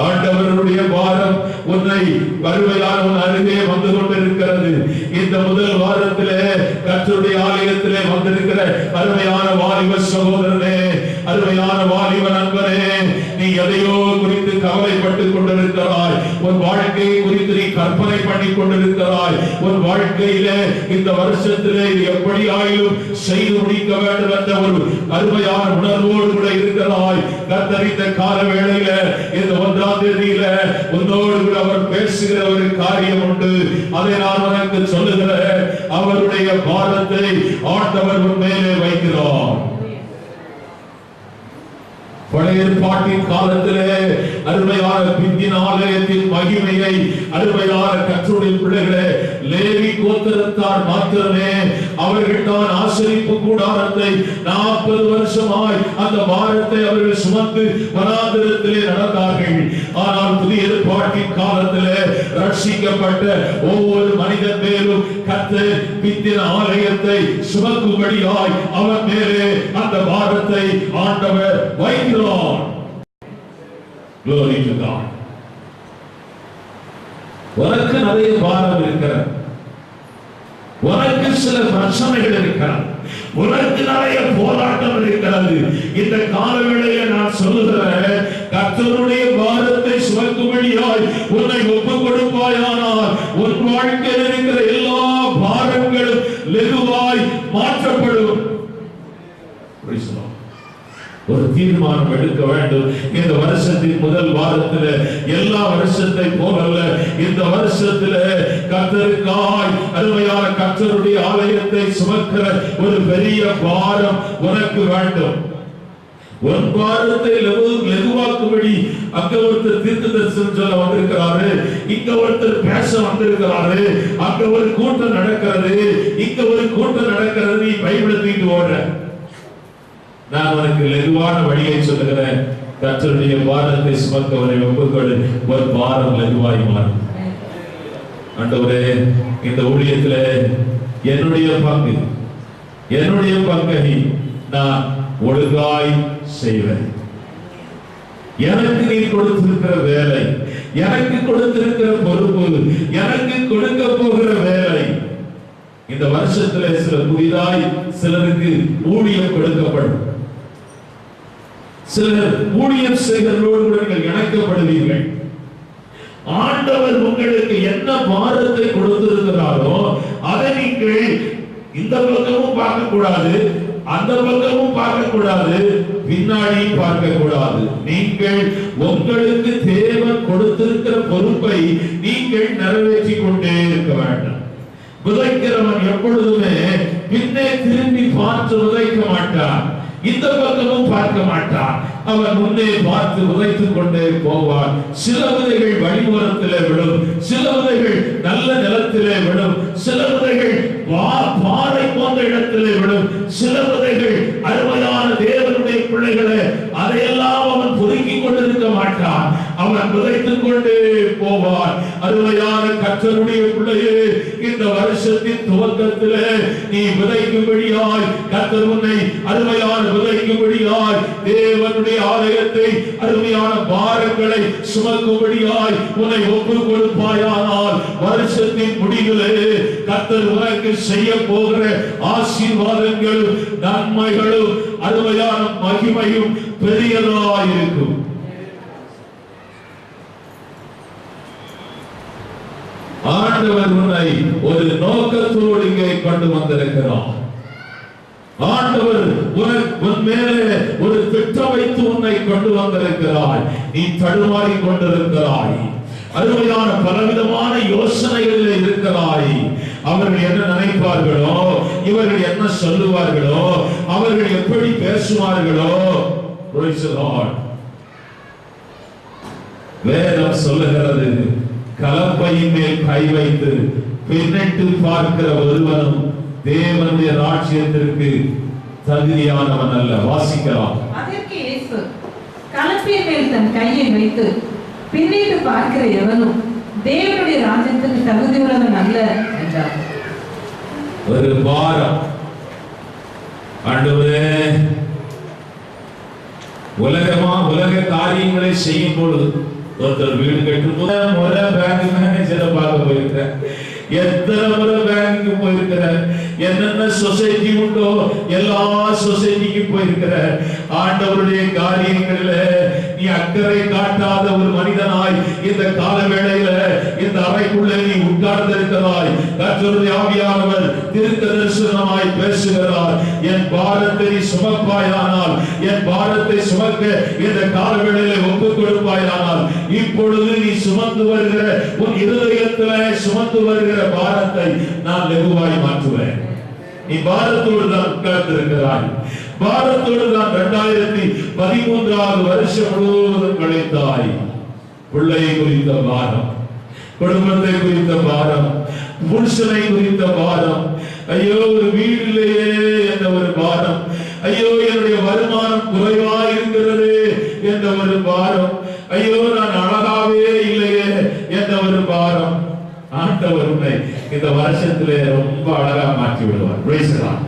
ஆண்டவருடைய பாரம் உன்னை வறுமையான உன் அருகே வந்து கொண்டிருக்கிறது. இந்த முதல் வாரத்திலே கர்த்தருடைய ஆலயத்திலே வந்திருக்கிற அருமையான வாலிப சகோதரனே, அருமையான வாலிப நண்பனே, நீ எதையோ குறித்து கவலைப்பட்டுக் கொண்டிருக்கிறாய். உன் வாழ்க்கையை குறித்து நீ கற்பனை பண்ணி கொண்டிருக்கிறாய். உன் வாழ்க்கையில இந்த வருஷத்திலே இது எப்படி ஆயிலும் செய்து முடிக்க வேண்டும் என்ற ஒரு அருமையான உணர்வோடு கூட இருக்கிறாய். கர்த்தர் இந்த கால வேளையில இந்த 1ஆம் தேதியில உன்னோடு கூட அவர் பேசுகிற ஒரு காரியம் உண்டு. அதை நான் உனக்கு சொல்லுகிறேன். அவருடைய பாரத்தை ஆண்டவர் உன் மேலே வைக்கிறார். பழைய ஏற்பாட்டின் காலத்திலே அருமையான பிந்தின ஆலயத்தின் மகிமையை அருமையான கர்த்தருடைய பிள்ளைகளே, லேவி கோத்திரத்தார் மாத்திரமே அவர்கள் தான் ஆசரிப்பு கூடாரத்தை 40 வருஷமாய் அந்த பாரத்தை அவர்கள் சுமந்து வனாந்திரத்திலே நடந்தார்கள். ஆனால் புதிய ஏற்பாட்டின் காலத்திலே ரட்சிக்கப்பட்ட ஒவ்வொரு மனிதன் மேலும் கர்த்தர் பிந்தின ஆலயத்தை சுமக்கும்படியாய் அவன் மேலே அந்த பாரத்தை ஆண்டவர் வைக்கிறார். Glory to God. உனக்கு நிறைய பாரம் இருக்கிறது, உனக்கு சில பிரச்சனைகள் இருக்கிறது, உனக்கு நிறைய போராட்டம் இருக்கிறது. இந்த காலவேளையில நான் சொல்லுகிறேன், கர்த்தருடைய பாரத்தை சுமக்கும்படியாய் உன்னை ஒப்புக் கொடுப்பாயானால் உன் வாழ்க்கையில் இருக்கிற எல்லா பாரங்களும் லெகுவாய் மாற்றப்படும். ஒரு தீர்மானம் எடுக்க வேண்டும். இந்த வருஷத்தின் முதல் வாரத்தில் எல்லா வருஷத்தை போலல்ல, இந்த வருஷத்தில் கர்த்தருக்காய் அருமையான கர்த்தருடைய ஆலயத்தை சுமக்கிற ஒரு பெரிய பாரம் உனக்கு வேண்டும். ஒரு பாரத்தை லெகுவாக்கும்படி அங்க ஒருத்தர் தீர்க்கதரிசனம் சொல்ல வந்திருக்கிறாரு, இங்க ஒருத்தர் பேச வந்திருக்கிறாரு, அங்க ஒரு கூட்டம் நடக்கிறது, இங்க ஒரு கூட்டம் நடக்கிறது. நீ பைபிளை தூக்கிட்டு ஓடுற. நான் உனக்கு லெகுவான வழியை சொல்லுகிறேன். கர்த்தருடைய பாரத்தை சுமக்கவரை ஒப்புக்கொடு, ஒரு பாரம் லெகுவாய் மாறும். ஆண்டவரே, இந்த ஊழியத்துல என்னுடைய பங்கை நான் ஒழுங்காய் செய்வேன். எனக்கு நீ கொடுத்திருக்கிற வேலை, எனக்கு கொடுத்திருக்கிற பொறுப்பு, எனக்கு கொடுக்க போகிற வேலை, இந்த வருஷத்துல சில புதிதாய் சிலருக்கு ஊழியம் கொடுக்கப்படும். சிலர் ஊழியம் செய்கிறவர்களோடு நீங்கள் இணைக்கப்படுவீர்கள். ஆண்டவர் உங்களுக்கு என்ன பாரத்தை கொடுத்திருக்கிறாரோ அதை நீங்கள் இந்த பக்கமும் பார்க்க கூடாது, அந்த பக்கமும் பார்க்க கூடாது, பின்னாடி பார்க்க கூடாது. நீங்கள் உங்களுக்கு தேவன் கொடுத்திருக்கிற பொறுப்பை நீங்கள் நிறைவேற்றி கொண்டே இருக்க வேண்டும். விதைக்கிறவன் எப்பொழுதுமே பின்னே திரும்பி பார்த்து விதைக்க மாட்டான், இந்த பக்கமும் பார்க்க மாட்டான். அவன் முன்னே பார்த்து விதைத்துக் கொண்டே போவான். சில விதைகள் வழியோரத்திலே விடும், சில விதைகள் நல்ல நிலத்திலே விடும், சில விதைகள் பாறை போன்ற இடத்திலே விடும், சில விதைகள் அருமையான தேவனுடைய பிள்ளைகளை அதையெல்லாம் அவன் பொறுக்கிக் கொண்டிருக்க மாட்டான். அவன் விதைத்துக் கொண்டே போவான். அருமையான கர்த்தருடைய பிள்ளையே, இந்த வருஷத்தின் துவக்கத்திலே நீ விதைக்கும்படியாய் கர்த்தர் உன்னை அருமையான விதைக்கும்படியாய் தேவனுடைய ஆலயத்தை அருமையான பாரங்களை சுமக்கும்படியாய் உன்னை ஒப்புக் கொடுப்பாயானால் வருஷத்தின் முடிவிலே கர்த்தர் உனக்கு செய்ய போகிற ஆசீர்வாதங்களும் நன்மைகளும் அருமையான மகிமையும் பெரியதாயிருக்கும். ஆண்டவர் உன்னை ஒரு நோக்கத்தோடு இங்கே கொண்டு வந்திருக்கிறார். ஆண்டவர் உன் மேலே ஒரு திட்டம் வைத்து உன்னை கொண்டு வந்திருக்கிறாய். நீ தடுமாறி கொண்டிருக்கிறாய், அருமையான பலவிதமான யோசனைகளில் இருக்கிறாய். அவர்கள் என்ன நினைப்பார்களோ, இவர்கள் என்ன சொல்லுவார்களோ, அவர்கள் எப்படி பேசுவார்களோ. வேதம் சொல்லுகிறது, கலப்பையின் மேல் கை வைத்து பின்னிட்டு பார்க்கிற ஒருவனும் தேவனுடைய ராஜ்யத்திற்கு தகுதியானவன் அல்ல. வாசிக்கலாம். அதற்கு இயேசு, கலப்பையின் மேல் தன் கையை வைத்து பின்னிட்டு பார்க்கிற எவனும் தேவனுடைய ராஜ்யத்துக்கு தகுதியுள்ளவன் அல்ல என்றார். ஒரு பாரம். ஆண்டவரே, உலக காரியங்களை செய்யும் பொழுது ஒருத்தர் வீடு கட்டும் முறை பேங்க் மேனேஜரை பார்க்க போயிருக்கிறேன், எத்தனை முறை பேங்க்கு போயிருக்கிற, என்னென்ன சொசைட்டி உண்டோ எல்லா சொசைட்டிக்கு போயிருக்கிற. ஆண்டவருடைய காரியங்களில நீ அக்கறை காட்டாத ஒரு மனிதனாய் இந்த கால வேளையில இந்த அறைக்குள்ளே நீ உட்கார்ந்து இருக்கிறாய். கர்த்தருடைய ஆவியானவர் தீர்க்க தரிசனமாய் பேசுகிறார். என் பாரத்தை நீ சுமப்பாயானால், என் பாரத்தை சுமக்க இந்த கால வேளையில ஒப்புக் கொடுப்பாயானால், இப்பொழுது நீ சுமந்து வருகிற உன் இருதயத்திலே சுமந்து வருகிற பாரத்தை நான் லெகுவாய் மாற்றுவேன். நீ பாரத்தோடு தான் உட்கார்ந்து இருக்கிறாய். பாரத்தோடு தான் 2013 வருஷம் முழுவதும் கழித்தாய். பிள்ளை குறித்த பாரம், குடும்பத்தை குறித்த பாரம், புருஷனை குறித்த பாரம், ஐயோ ஒரு வீட்டிலேயே என்ற ஒரு பாரம், ஐயோ என்னுடைய வருமானம் குறைவா இருக்கிறது என்ற ஒரு பாரம், ஐயோ நான் அழகாவே இல்லையே என்ற ஒரு பாரம். ஆண்டவர் உன்னை இந்த வருஷத்திலே ரொம்ப அழகா மாற்றி விடுவார். பேசலாம்.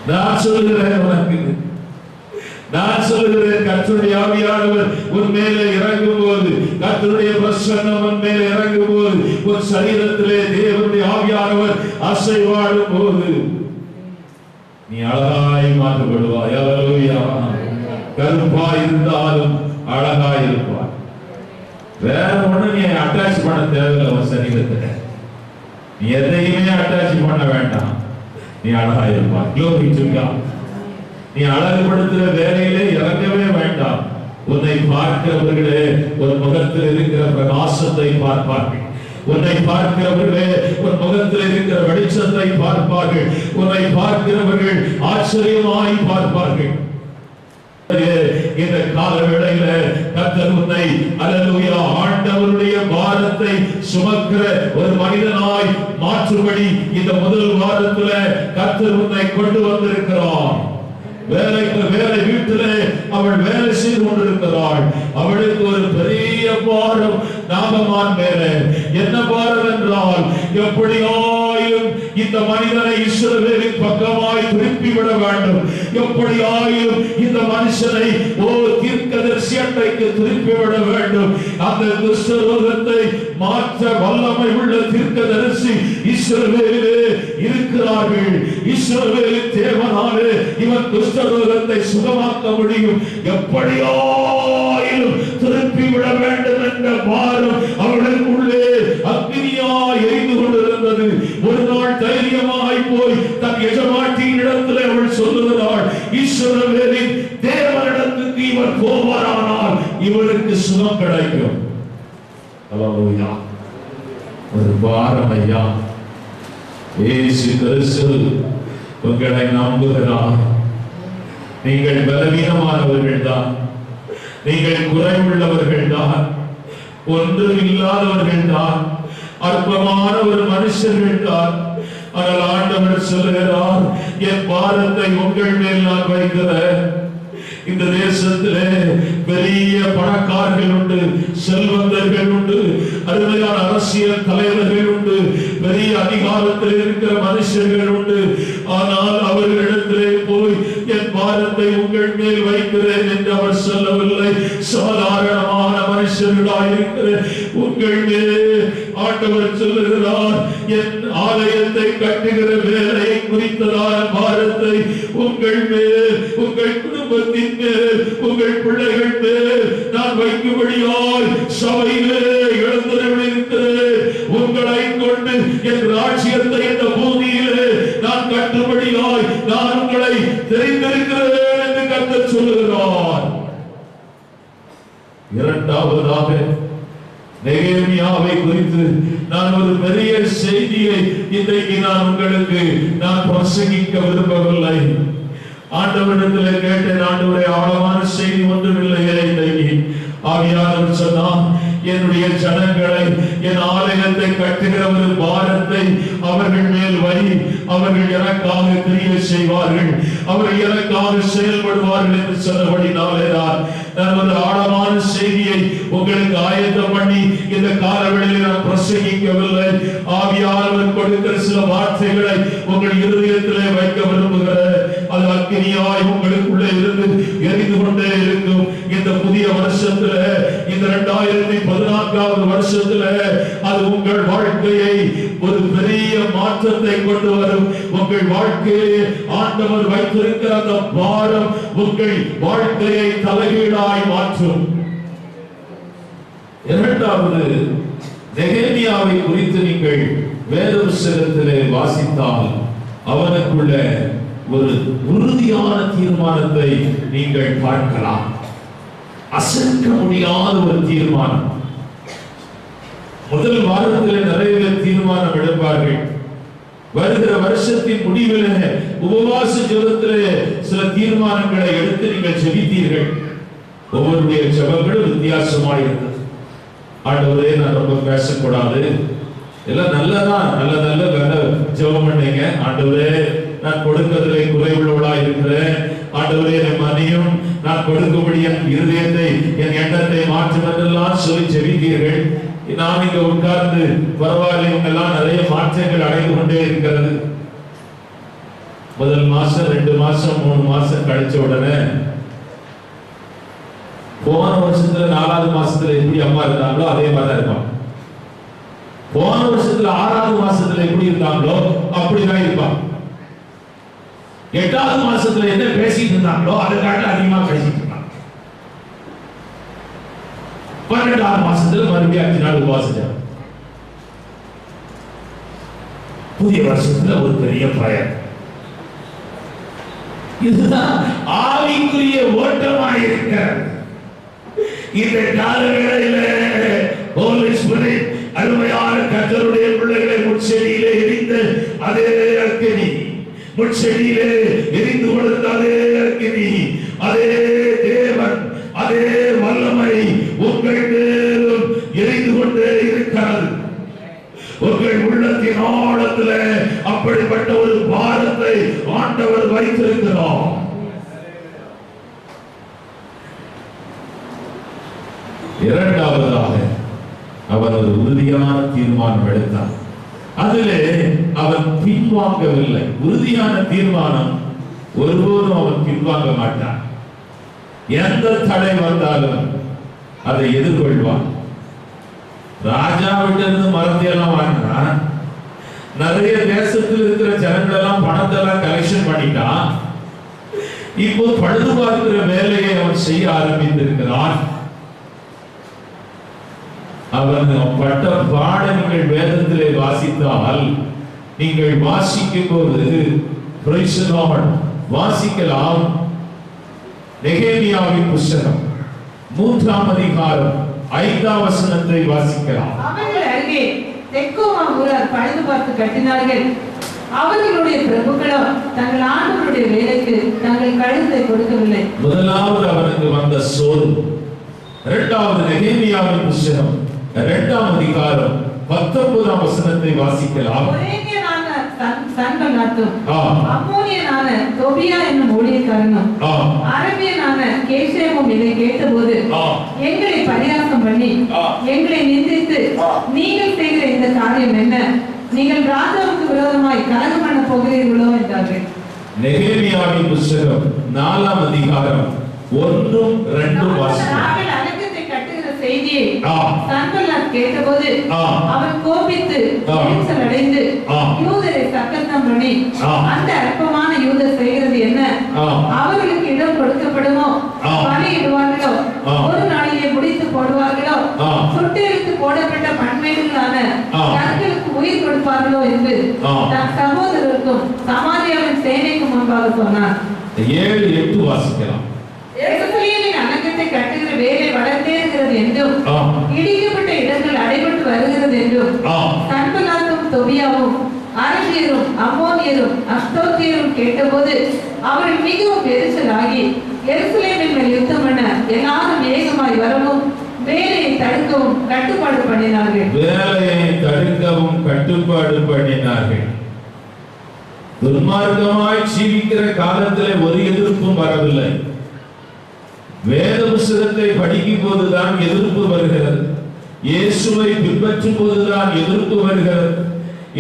நான் சொல்லுகிறேன், உனக்கு நான் சொல்லுகிறேன், கர்த்தருடைய ஆவியானவர் உன் மேலே இறங்கும் போது, கர்த்தருடைய பிரசன்னம் உன் மேலே இறங்கும் போது, உன் சரீரத்திலே தேவனுடைய ஆவியானவர் அசைவாடும் போது நீ அழகாய் மாற்றப்படுவாய். அல்லேலூயா. கருப்பாய் இருந்தாலும் அழகாய் இருப்பாய். வேற ஒண்ணு நீ அட்டாச் பண்ண தேவையில்லை. உன் சரீரத்துல நீ எதையுமே அட்டாச் பண்ண வேண்டாம். நீ அழகாய் இருப்பாய். Glory to God. நீ அழகுபடுத்துற வேலையிலே இறங்கவே வேண்டாம். உன்னை பார்க்கிறவர்களே உன் முகத்தில் இருக்கிற பிரகாசத்தை பார்ப்பார்கள். உன்னை பார்க்கிறவர்களே உன் முகத்தில் இருக்கிற வெளிச்சத்தை பார்ப்பார்கள். உன்னை பார்க்கிறவர்கள் ஆச்சரியமாய் பார்ப்பார்கள். இந்த கால வேளையில கர்த்தர் உன்னை அல்லேலூயா ஆண்டவருடைய பாரத்தை சுமக்கிற ஒரு மனிதனாய் மாற்றும்படி இந்த முதல் வாரத்துல கர்த்தர் உன்னை கொண்டு வந்திருக்கிறார். வேலை வீட்டிலே அவள் வேலை செய்து கொண்டிருக்கிறாள். அவளுக்கு ஒரு பெரிய பாரம் நாகமான் மேலே. என்ன பாரம் என்றால், எப்படியாயும் இந்த மனிதனை இஸ்ரவேலின் பக்கமாய் திருப்பி விட வேண்டும். எப்படியாயும் இந்த மனுஷனை தீர்க்கதரிசி அண்டைக்கு திருப்பி விட வேண்டும். அந்த துஷ்டரோகத்தை மாற்ற வல்லமை உள்ள தீர்க்கதரிசி இஸ்ரவேலிலே இருக்கிறார்கள். இஸ்ரவேலின் தேவனாலே இவன் துஷ்டரோகத்தை சுகமாக்க முடியும். எப்படியாயிலும் திருப்பி விட வேண்டும் என்ற பாரம் அவளுக்குள்ளே அக்னியாய் எரிந்து கொண்டிருந்தது. ஒரு நாள் தைரியமாய் போய் தன் எஜமாட்டியின் இடத்திலே அவள் சொல்லுகிறாள், இஸ்ரவேலின் தேவனிடத்துக்கு இவர் போவாரானால் இவருக்கு சுகம் கிடைக்கும். அல்லேலூயா. ஒரு பாரம் ஐயா. இயேசு கிறிஸ்து உங்களை நம்புகிறார். நீங்கள் பலவீனமானவர்கள் தான். நீங்கள் குறைவுள்ளவர்கள் தான். ஒன்றும் இல்லாதவர்கள் தான். அற்பமான ஒரு மனுஷர்கள் தான். ஆனால் ஆண்டவர் சொல்லுகிறார், என் பாரத்தை உங்கள் மேல் நான் வைக்கிறேன். இந்த தேசத்திலே பெரிய பணக்காரர்கள் உண்டு, செல்வந்தர்கள் உண்டு, அருமையான அரசியல் தலைவர்கள் உண்டு, பெரிய அதிகாரத்தில் இருக்கிற மனுஷர்கள் உண்டு. ஆனால் அவர்களிடத்திலே போய் என் பாரத்தை உங்கள் மேல் வைக்கிறேன் என்று அவர் சொல்லவில்லை. சாதாரணமான மனுஷர்களாயிருக்கிற உங்கள் மேல் ஆண்டவர் சொல்லுகிறார், என் ஆலயத்தை கட்டுகிற வேலையை குறித்ததான பாரத்தை உங்கள் மேல், உங்கள் குடும்பத்தின் மேல், உங்கள் பிள்ளைகள் மேல் நான் வைக்கும்படியால் சபையிலே எழுந்திருக்கிறேன். உங்களை கொண்டு என் ராஜ்யத்தை இந்த பூமியிலே நான் கட்டும்படியாய் நான் உங்களை தெரிந்திருக்கிறேன் என்று கர்த்தர் சொல்லுகிறார். இரண்டாவதாக நெகேமியாவை குறித்து நான் ஒரு பெரிய செய்தியை இன்றைக்கு நான் உங்களுக்கு பிரசங்கிக்க விரும்பவில்லை. ஆண்டவரிடத்தில் கேட்டேன், ஆண்டவரே ஆழமான செய்தி ஒன்றுமில்லையே இன்றைக்கு. ஆவியானவர் சொன்னார், என்னுடைய ஜனங்களை, என் ஆலயத்தை கட்டுகிற ஒரு பாரத்தை அவர்கள் மேல் வை. அவர்கள் எனக்காக கிரியை செய்வார்கள், அவர்கள் எனக்காக செயல்படுவார்கள் என்று சொன்னபடினாலேதான் நான் ஒரு ஆழமான செய்தியை உங்களுக்கு ஆயத்தம் பண்ணி இந்த காலவெளியில் நான் பிரசங்கிக்கவில்லை. ஆவியானவர் கொடுக்கிற சில வார்த்தைகளை உங்கள் இருதயத்திலே வைக்க விரும்புகிறேன். அது அக்கினியாய் உங்களுக்குள்ளே இருந்து எரிந்து கொண்டே இருக்கும். இந்த புதிய வருஷத்துல, இந்த 2014வது வருஷத்துல அது உங்கள் வாழ்க்கையை ஒரு பெரிய மாற்றத்தை கொண்டு வரும். உங்கள் வாழ்க்கையை ஆண்டவர் வைத்திருக்கிற அந்த பாரம் உங்கள் வாழ்க்கையை தலைகீழாய் மாற்றும். இரண்டாவது, நெகேமியாவை குறித்து நீங்கள் வேத புத்தகத்திலே வாசித்தால் அவனுக்குள்ள ஒரு உறுதியான தீர்மானத்தை நீங்கள் பார்க்கலாம். அசைக்க முடியாத ஒரு தீர்மானம். முதல் வாரத்தில் நிறைய பேர் தீர்மானம் எடுப்பார்கள். வருகிற வருஷத்தின் முடிவில் உபவாச ஜெபத்திலே சில தீர்மானங்களை எடுத்து நீங்கள் ஜெபித்தீர்கள். ஒவ்வொருடைய ஜெபங்களும் வித்தியாசமாக இருந்தது. ஆண்டவரே, நான் ரொம்ப பேசக்கூடாது, எல்லாம் நல்லதான், நல்ல வேலை ஜெபம் பண்ணீங்க. ஆண்டவரே, நான் கொடுக்கிறதிலே குறைவுள்ளவளா இருக்கிறேன். ஆண்டவரே, என் மனையும் நான் கொடுக்கும்படி என் இருதயத்தை, என் எண்ணத்தை மாற்றும் என்றெல்லாம் சொல்லி ஜெபித்தீர்கள். நான் இங்க உட்கார்ந்து பரவாயில்லை, இவங்கெல்லாம் நிறைய மாற்றங்கள் அடைந்து கொண்டே இருக்கிறது. முதல் மாசம், 2 மாசம், 3 மாசம் கழிச்ச உடனே போன வருஷத்துல 4வது மாசத்துல எப்படி அம்மா இருந்தாங்களோ அதே மாதிரி தான் இருப்பாங்க. போன வருஷத்துல 6வது மாசத்துல எப்படி இருந்தாங்களோ அப்படிதான் இருப்பாங்க. 8வது மாசத்துல என்ன பேசிட்டு இருந்தாங்களோ அதை காட்ட அதிகமா பேசிட்டு இருந்தாங்க. 12வது மாசத்துல மறுபடியும் 5 நாள் உபவாசிச்சாங்க. புதிய வருஷத்துல ஒரு பெரிய பயன். இதுதான் ஆவிக்குரிய ஓட்டமாயிருக்கிறது. இந்த காலவேளையில ஹோலி ஸ்பிரிட் அருமையான கர்த்தருடைய பிள்ளைகளை முட்செடியிலே எரிந்து அதே அக்கினி, முட்செடியிலே எரிந்து கொடுத்த அதே அக்கினி, அதே தேவன், அதே வல்லமை உங்கள் மேலும் எரிந்து கொண்டே இருக்கிறது. உங்கள் உள்ளத்தின் ஆழத்தில் அப்படிப்பட்ட ஒரு பாரத்தை ஆண்டவர் வைத்திருக்கிறார். இரண்டாவதாக அவன் ஒரு உறுதியான தீர்மானம் எடுத்தான். அதிலே அவன் பின்வாங்கவில்லை. உறுதியான தீர்மானம் ஒருபோதும் அவன் பின்வாங்க மாட்டான். எந்த தடை வந்தாலும் அதை எதிர்கொள்வான். ராஜாவிட்ட இருந்து மரத்தையெல்லாம் வாங்கினான். நிறைய தேசத்தில் இருக்கிற ஜனங்கள் எல்லாம் பணத்தை எல்லாம் கலெக்ஷன் பண்ணிட்டான். இப்போ பழுது பார்க்கிற வேலையை அவன் செய்ய ஆரம்பித்திருக்கிறான். அவன் பட்ட பாடங்கள் வேதத்திலே வாசித்தால் நீங்கள் வாசிக்கும் போது வாசிக்கலாம். நெகேமியாவின் புத்தகம் 3ஆம் அதிகாரம் 5ஆம் வசனத்தை வாசிக்கலாம். அவர்கள் அருகே தெக்கோவா ஊரார் பழுது பார்த்து கட்டினார்கள். அவர்களுடைய பிரபுக்களோ தங்கள் ஆண்டவருடைய வேலைக்கு தங்கள் கழுத்தை கொடுக்கவில்லை. முதலாவது அவனுக்கு வந்த சோறு. இரண்டாவது நெகேமியாவின் புத்தகம் 2ஆம் அதிகாரம் 19ஆம் வசனத்தை வாசிக்கலாம். ஒரேனியனான சன்பல்லாத்தும் அம்மோனியனான தொபியா என்னும் ஊழியக்காரனும் அரபியனான கேசேமும் இதை கேட்டபோது எங்களை பரிகாசம் பண்ணி எங்களை நிந்தித்து, நீங்கள் செய்கிற இந்த காரியம் என்ன? நீங்கள் ராஜாவுக்கு விரோதமாய் கலகம் பண்ண போகிறீர்களோ என்றார்கள். நெகேமியாவின் புத்தகம் 4ஆம் அதிகாரம் 1, 2 வாசிக்கலாம். செய்தியை சன்பல்லாத் கேட்டபோது அவன் கோபித்து எரிச்சல் அடைந்து யூதரை சத்தம் பண்ணி, அந்த அற்பமான யூதர் செய்கிறது என்ன? அவர்களுக்கு இடம் கொடுக்கப்படுமோ? பலியிடுவார்களோ? ஒரு நாளிலே முடித்து போடுவார்களோ? சுட்டெழுத்து போடப்பட்ட பன்மேடுகளான கற்களுக்கு உயிர் கொடுப்பார்களோ என்று தன் சகோதரருக்கும் சமாரியாவின் சேனைக்கும் முன்பாக சொன்னார். 7, 8 வாசிக்கலாம். எருசலேமின் அலங்கத்தை கட்டுகிற வேலை வளர்ந்தே இருக்கிறது என்றும் இடிக்கப்பட்ட இடங்கள் அடைபட்டு வருகிறது என்றும் சன்பல்லாத்தும் தொபியாவும் அரபியரும் அம்மோனியரும் அஸ்தோத்தியரும் கேட்டபோது அவர்கள் மிகவும் எரிச்சலாகி எருசலேமின் மேல் யுத்தம் பண்ண எல்லாரும் ஏகமாய் வரவும் வேலையை தடுக்கவும் கட்டுப்பாடு பண்ணினார்கள். துன்மார்க்கமாய் ஜீவிக்கிற காலத்திலே ஒரு எதிர்ப்பும் வரவில்லை. வேத புத்தகத்தை படிக்கும் போதுதான் எதிர்ப்பு வருகிறது. இயேசுவை பின்பற்றும் போதுதான் எதிர்ப்பு வருகிறது.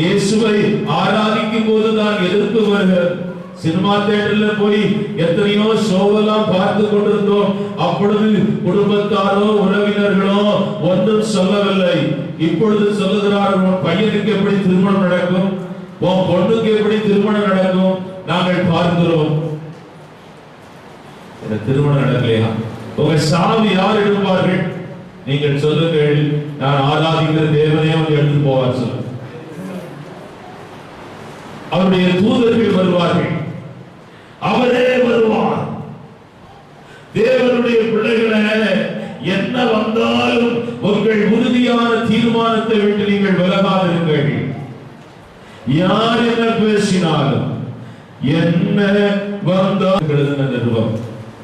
இயேசுவை ஆராதிக்கும் போதுதான் எதிர்ப்பு வருகிறது. சினிமா தியேட்டர்ல போய் எத்தனையோ ஷோவெல்லாம் பார்த்து கொண்டிருந்தோம். அப்பொழுது குடும்பத்தாரோ உறவினர்களோ ஒன்றும் சொல்லவில்லை. இப்பொழுது சொல்லுகிறார், உன் பையனுக்கு எப்படி திருமணம் நடக்கும், உன் பொண்ணுக்கு எப்படி திருமணம் நடக்கும் நாங்கள் பார்க்கிறோம். திருமணம் நடக்கலையா? உங்க சாவி யார் எடுப்பார்கள்? நீங்கள் சொல்லுங்கள், நான் ஆராதிக்கிற தேவனே வந்து எடுத்து போவார் சொல்ல. அவருடைய தூதர்கள் வருவார்கள், அவரே வருவார். தேவனுடைய பிள்ளைகளை என்ன வந்தாலும் உங்கள் உறுதியான தீர்மானத்தை விட்டு நீங்கள் விலகாதிருங்கள். யார் என்ன பேசினாலும் என்ன வந்தாலும் நிறுவம்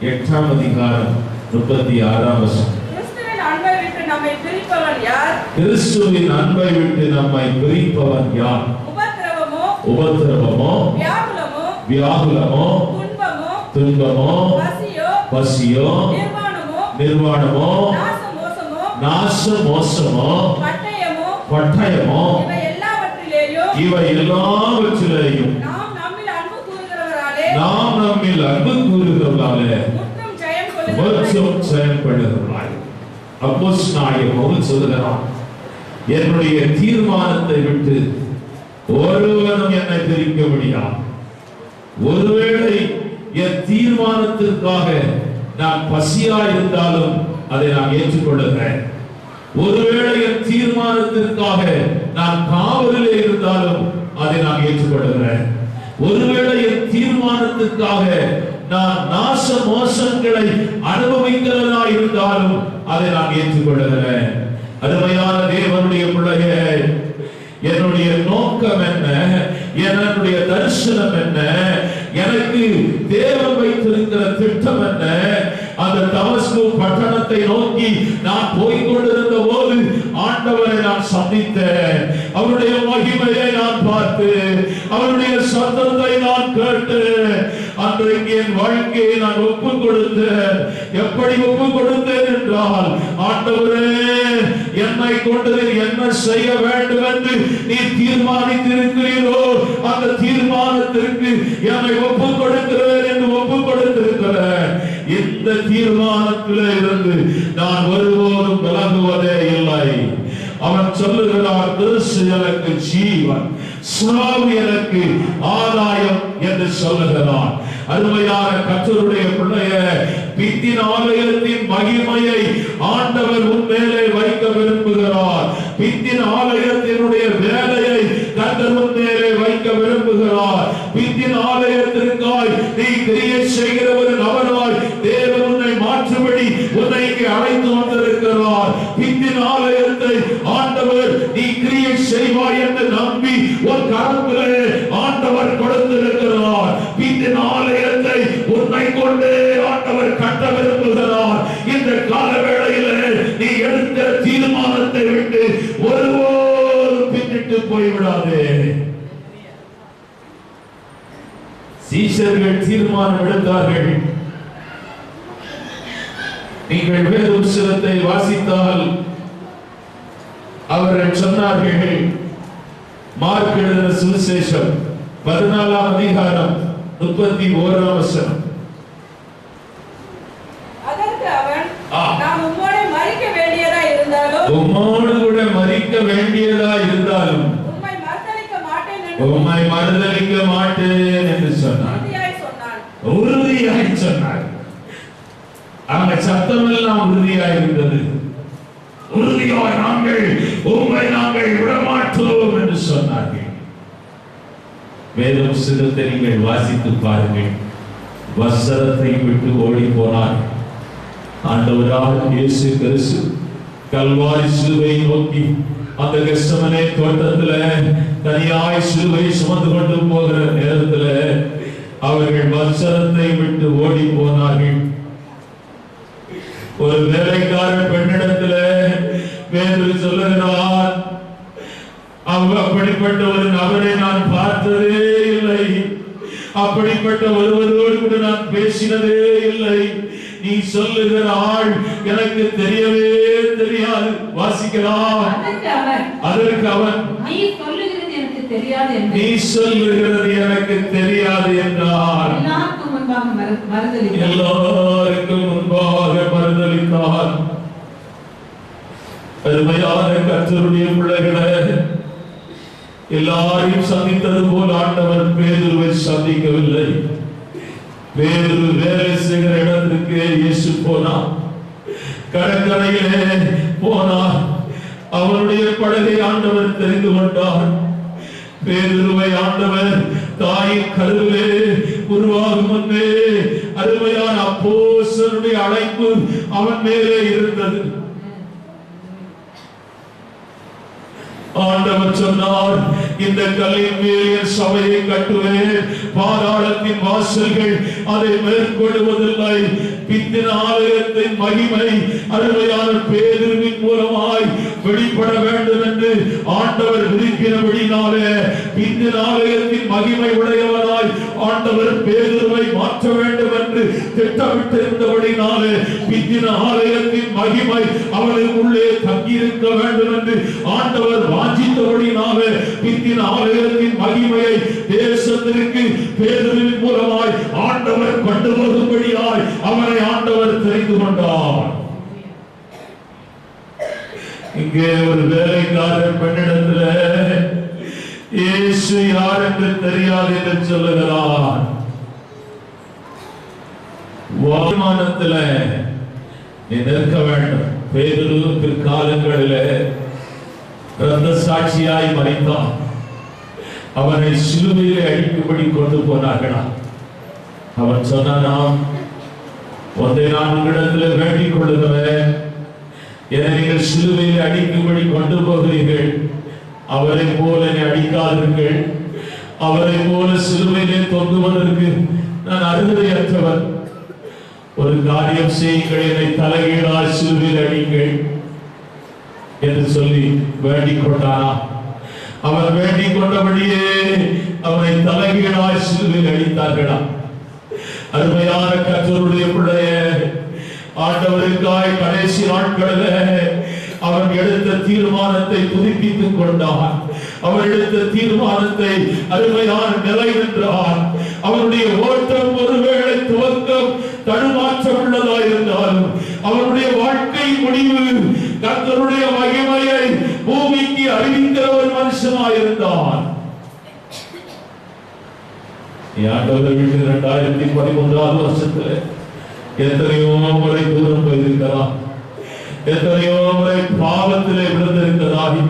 8ஆம் அதிகாரம் 36ஆம் வசனம். கிறிஸ்துவின் அன்பை விட்டு நம்மை பிரிப்பவன் யார்? கிறிஸ்துவின் அன்பை விட்டு நம்மை பிரிப்பவன் யார்? உபத்திரவமோ வியாகுலமோ துன்பமோ பசியோ நிர்வாணமோ நாசமோசமோ பட்டயமோ இவை எல்லாவற்றிலேயும் நாம் நம்மில் அன்பு கூறுகிறவர்களாலே முற்றும் ஜெயம் கொள்ளுகிறோம். அப்போஸ்தலனாகிய பவுல் சொல்கிறான், என்னுடைய தீர்மானத்தை விட்டு ஒருவனும் என்னை பிரிக்க முடியாது. ஒருவேளை என் தீர்மானத்திற்காக நான் பசியா இருந்தாலும் அதை நான் ஏற்றுக்கொள்ளுகிறேன். ஒருவேளை என் தீர்மானத்திற்காக நான் காவலிலே இருந்தாலும் அதை நான் ஏற்றுக்கொள்ளுகிறேன். ஒருவேளை என் தீர்மானத்திற்காக நான் நாச மோசங்களை அனுபவிக்கிறதா இருந்தாலும் அதை நான் ஏற்றுக்கொள்ளுகிறேன். அருமையான தேவனுடைய பிள்ளையே, என்னுடைய நோக்கம் என்ன, என்னுடைய தரிசனம் என்ன, எனக்கு தேவன் வைத்திருக்கிற திட்டம் என்ன? அந்த தமஸ்கு பட்டணத்தை நோக்கி நான் போய்கொண்டிருந்த போது ஆண்டவரை நான் சந்தித்தேன். அவருடைய மகிமையை நான் பார்த்து, அவருடைய சத்தத்தை நான் கேட்டு, அன்றைக்கு என் வாழ்க்கையை நான் ஒப்புக் கொடுத்தேன். எப்படி ஒப்புக் கொடுத்தேன் என்றால், ஆண்டவரே, என்னை கொண்டு என்ன செய்ய வேண்டும் என்று நீ தீர்மானித்திருக்கிறீரோ அந்த தீர்மானத்திற்கு என்னை ஒப்புக் கொடுக்கிறேன் என்று ஒப்புக் கொடுத்திருக்கிறேன். இந்த தீர்மானத்திலே இருந்து நான் ஒருபோதும் விலகுவதே இல்லை. அவன் சொல்லுகிறார், கிறிஸ்து எனக்கு ஜீவன், சாவு எனக்கு ஆதாயம் என்று சொல்லுகிறான். அருமையான கர்த்தருடைய பிள்ளையே, பித்தின் ஆலயத்தின் மகிமையை ஆண்டவர் உன் மேலே வைக்க விரும்புகிறார். பித்தின் ஆலயத்தினுடைய வேலையை கர்த்தர் உன் மேலே வைக்க விரும்புகிறார். பித்தின் ஆலயத்திற்காய் நீ கிரியை செய்கிற ஒரு நபராய் தேவன் உன்னை மாற்றும்படி உன்னை அழைத்து வந்திருக்கிறார். பித்தின் ஆலயத்தை ஆண்டவர் நீ கிரியை செய்வாய் என்று நம்பி ஒரு கரத்திலே ஆண்டவர் கொடுத்திருக்கிறார். பித்தின் ஆலயத்தை உன்னை கொண்டு ஆண்டவர் கட்ட விரும்புகிறார். இந்த காலவேளையிலே நீ எடுத்த தீர்மானத்தை விட்டு ஒருபோதும் பின்னிட்டு போய்விடாதே. சீஷர்கள் தீர்மானம் எடுத்தார்கள். நீங்கள் வேறு புத்தகத்தை வாசித்தால் அவர்கள் சொன்னார்கள், மார்க் எழுதின சுவிசேஷம் 14ஆம் அதிகாரம் 31ஆம் வசனம். அதற்கு அவன், நான் உம்மோடு மரிக்க வேண்டியதா இருந்தாலும், உம்மோடு கூட மரிக்க வேண்டியதா இருந்தாலும் உம்மை மறுதலிக்க மாட்டேன் என்று சொன்னார். உறுதியாய் சொன்னார். அவங்க சத்தமெல்லாம் உறுதியாய் இருந்தது. உறுதியாய் நாங்கள் விடமாட்டோம் என்று சொன்னார்கள். வேத புத்தகத்தை நீங்கள் வாசித்து பாருங்கள். வசனத்தை விட்டு ஓடி போனார். ஆண்டவரால் இயேசு கிறிஸ்து கல்வாரி சிலுவை நோக்கி அந்த கெத்செமனே தோட்டத்தில் தனியாய் சிலுவை சுமந்து கொண்டு போகிற நேரத்தில் அவர்கள் வசனத்தை விட்டு ஓடி போனார்கள். ஒரு வேலைக்கார பெண்ணிடத்தில் பேதுரு சொல்லுகிறார், அப்படிப்பட்ட ஒரு நபரை நான் பார்த்ததே இல்லை, அப்படிப்பட்ட ஒருவரோடு கூட நான் பேசினதே இல்லை. நீ சொல்லுகிற ஆள் எனக்கு தெரியவே தெரியாது. வாசிக்கலாம். அதற்கு அவன், நீ சொல்லுகிறது எனக்கு தெரியாது என்றார். எல்லாருக்கும் முன்பாக மறுதலித்தார். அருமையான கர்த்தருடைய பிள்ளைகளே, எல்லாரையும் சந்தித்தது போல் ஆண்டவர் பேதுருவை சந்திக்கவில்லை. பேதுரு வேலை செய்கிற இடத்திற்கு இயேசு போனார். கடற்கரையிலே போனார். அவருடைய படகை ஆண்டவர் தெரிந்து கொண்டார். பேதுருவை ஆண்டவர் தாயின் கருவிலே உருவாகும் முன்னே அருமையான அப்போஸ்தலனுடைய அழைப்பு அவன் மேலே இருந்தது. ஆண்டவர் சொன்னார், இந்த கல்லின் மேல் என் சபையை கட்டுவேன், பாதாளத்தின் வாசல்கள் அதை மேற்கொள்வதில்லை. பித்தின் ஆலயத்தின் மகிமை அருமையான பேதுருவின் மூலமாய் வெளிப்பட வேண்டும் என்று ஆண்டவர் விரும்பினபடினாலே பித்தின் ஆலயத்தின் மகிமை உடையவனாய் ஆண்டவர் பேதுருவை மாற்ற வேண்டும் என்று திட்டமிட்டிருந்தபடினாலே பித்தின் ஆலயத்தின் மகிமை அவளுக்கு உள்ளே தங்கியிருக்க வேண்டும் என்று ஆண்டவர் வாஞ்சித்தபடினாலே பித்தின் ஆலயத்தின் மகிமையை தேசத்திற்கு பேதுருவின் மூலமாய் ஆண்டவர் கொண்டு வரும்படியாய் அவனை ஆண்டவர் தெரிந்து கொண்டார். இங்கே ஒரு வேலைக்காரர் பெண்ணிடத்துல இயேசு யார் என்று தெரியாது என்று சொல்லுகிறார். வானத்துல நீ நிற்க வேண்டும். பேதுரு பிற்காலங்களிலே இரத்த சாட்சியாய் மரித்தான். அவனை சிலுவையிலே அடிக்கும்படி கொண்டு போனார்களா. அவன் சொன்னான், ஒன்றை நான் உங்களிடத்தில் வேண்டிக் கொள்ளுகிறேன், என்னை நீங்கள் சிலுவையிலே அடிக்கும்படி கொண்டு போகிறீர்கள், அவரை போல என்னை அடிக்காதீர்கள். அவரை போல சிலுவையிலே தொங்குவதற்கு நான் அருகதையற்றவன். ஒரு காரியம் செய்யுங்கள், என்னை தலைகீழாய் சிலுவையில் அடிங்கள் என்று சொல்லி வேண்டிக் கொண்டானா. அவர் வேண்டிக் கொண்டபடியே அவரை தலைகீழாய் சிலுவையில் அடித்தார்களா. அருமையான கர்த்தருடைய பிள்ளைய, ஆண்டவருக்காய் கடைசி நாட்களில் அவன் எடுத்த தீர்மானத்தை புதுப்பித்துக் கொண்டான். அவர் எடுத்த தீர்மானத்தை அருமையான நிலை நின்றான். அவருடைய ஓட்டம் ஒருவேளை துவக்கம் தடுமாற்றம் உள்ளதா இருந்தாலும் அவருடைய வாழ்க்கை முடிவு கர்த்தருடைய மகிமையை பூமிக்கு அறிவிக்கிற ஒரு மனுஷனாயிருந்தான். ஆண்டவர் வீட்டு 2013 வருஷத்துல எத்தனையோ முறை தூரம் போயிருக்கிறான். எத்தனையோ முறை பாவத்திலே விழுந்திருக்கிறாய்.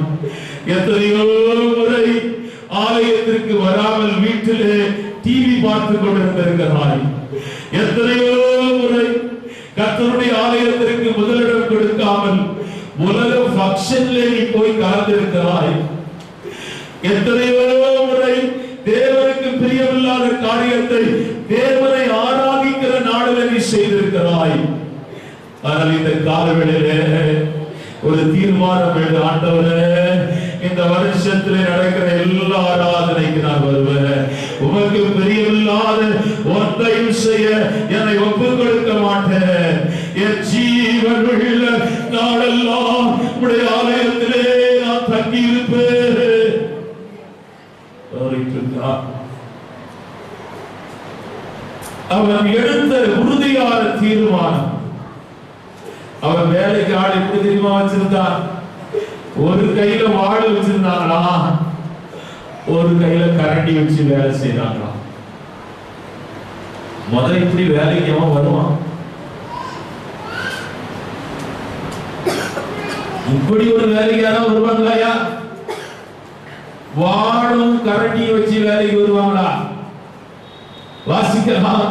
எத்தனையோ முறை ஆலயத்திற்கு வராமல் வீட்டிலே டிவி பார்த்து கொண்டிருந்திருக்கிறாய். எத்தனையோ முறை கர்த்தருடைய ஆலயத்திற்கு முதலிடம் கொடுக்காமல் உலக ஃபங்க்ஷன்ல நீ போய் கலந்திருக்கிறாய். எத்தனையோ முறை தேவனுக்கு பிரியமில்லாத காரியத்தை தேவனை ஆராதிக்கிற நாளில் நீ செய்திருக்கிறாய். ஆனால் இந்த காலவெளியிலே ஒரு தீர்மானம் எழுது, ஆண்டவரே இந்த வருஷத்திலே நடக்கிற எல்லா ஆராதனைக்கு நான் வருவேன். உமக்கு பிரியமில்லாத ஒன்றையும் செய்ய என்னை ஒப்புக் கொடுக்க மாட்டேன். என் ஜீவனுள்ள நாளெல்லாம் உடைய ஆலயத்திலே நான் தங்கி இருப்பேன். அவன் எடுத்த உறுதியான தீர்மானம். அவன் வேலைக்கு ஆள் எப்படி தெரியுமா வச்சிருந்தான்? ஒரு கையில வாடு வச்சிருந்தாங்களா, ஒரு கையில கரண்டி வச்சு வேலை செய்யறாங்களா. முதல்ல இப்படி வேலைக்கு அவன் வருவான்? இப்படி ஒரு வேலைக்கு யாராவது வருவாங்களா? வாடும் கரண்டியும் வச்சு வேலைக்கு வருவாங்களா? வாசிக்கலாம்.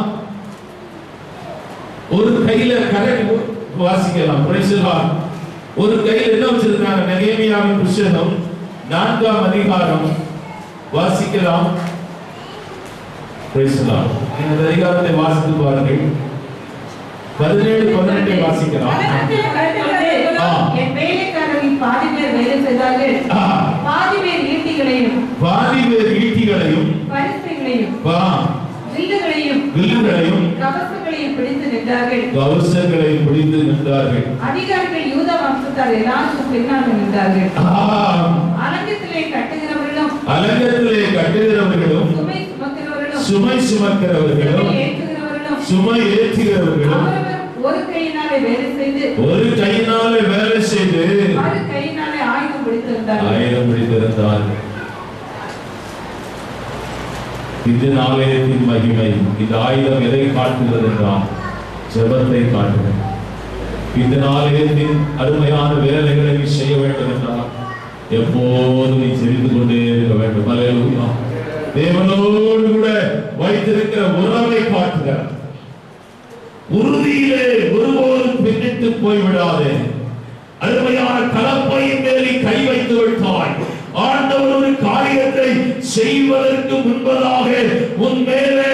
ஒரு கையில கரண்டி வாசிக்கலாம். ஒரு கையில் என்ன வச்சிருக்காங்க? நெகேமியாவின் புத்தகம் 4ஆம் அதிகாரம் வாசிக்கலாம். இந்த அதிகாரத்தை வாசித்து பாருங்கள். 17-18 வாசிக்கலாம். என் வேலைக்காரரில் பாதி பேர் வேலை செய்தார்கள், பாதி பேர் ஈட்டிகளையும் பரிசைகளையும் வில்லுகளையும் கவசங்களையும் பிடித்து நின்றார்கள். அதிகாரிகள் யூதா வம்சத்தார் எல்லாரும் பின்னால் நின்றார்கள். அலங்கத்திலே கட்டுகிறவர்களும் சுமை சுமக்கிறவர்களும் சுமை ஏற்றுகிறவர்களும் ஒரு கையினாலே வேலை செய்து மறு கையினாலே ஆயுதம் பிடித்திருந்தார்கள். இந்த ஆலயத்தின் மகிமை, இந்த ஆயுதம் எதை காட்டுகிறது என்றால் ஜெபத்தை காட்டுகிறது. இந்த ஆலயத்தின் அருமையான வேலைகளை நீ செய்ய வேண்டும் என்றால் எப்போதும் நீ தெரிந்து கொண்டே இருக்க வேண்டும். அல்லேலூயா. தேவனோடு கூட வைத்திருக்கிற உறவை காட்டுகிறார். உறுதியிலே ஒருபோதும் பின்னிட்டு போய்விடாதே. அருமையான கலப்பையின் மேலே கை வைத்து விட்டாய். ஆண்டவர் ஒரு காரியத்தை செய்வதற்கு முன்பதாக உன் மேலே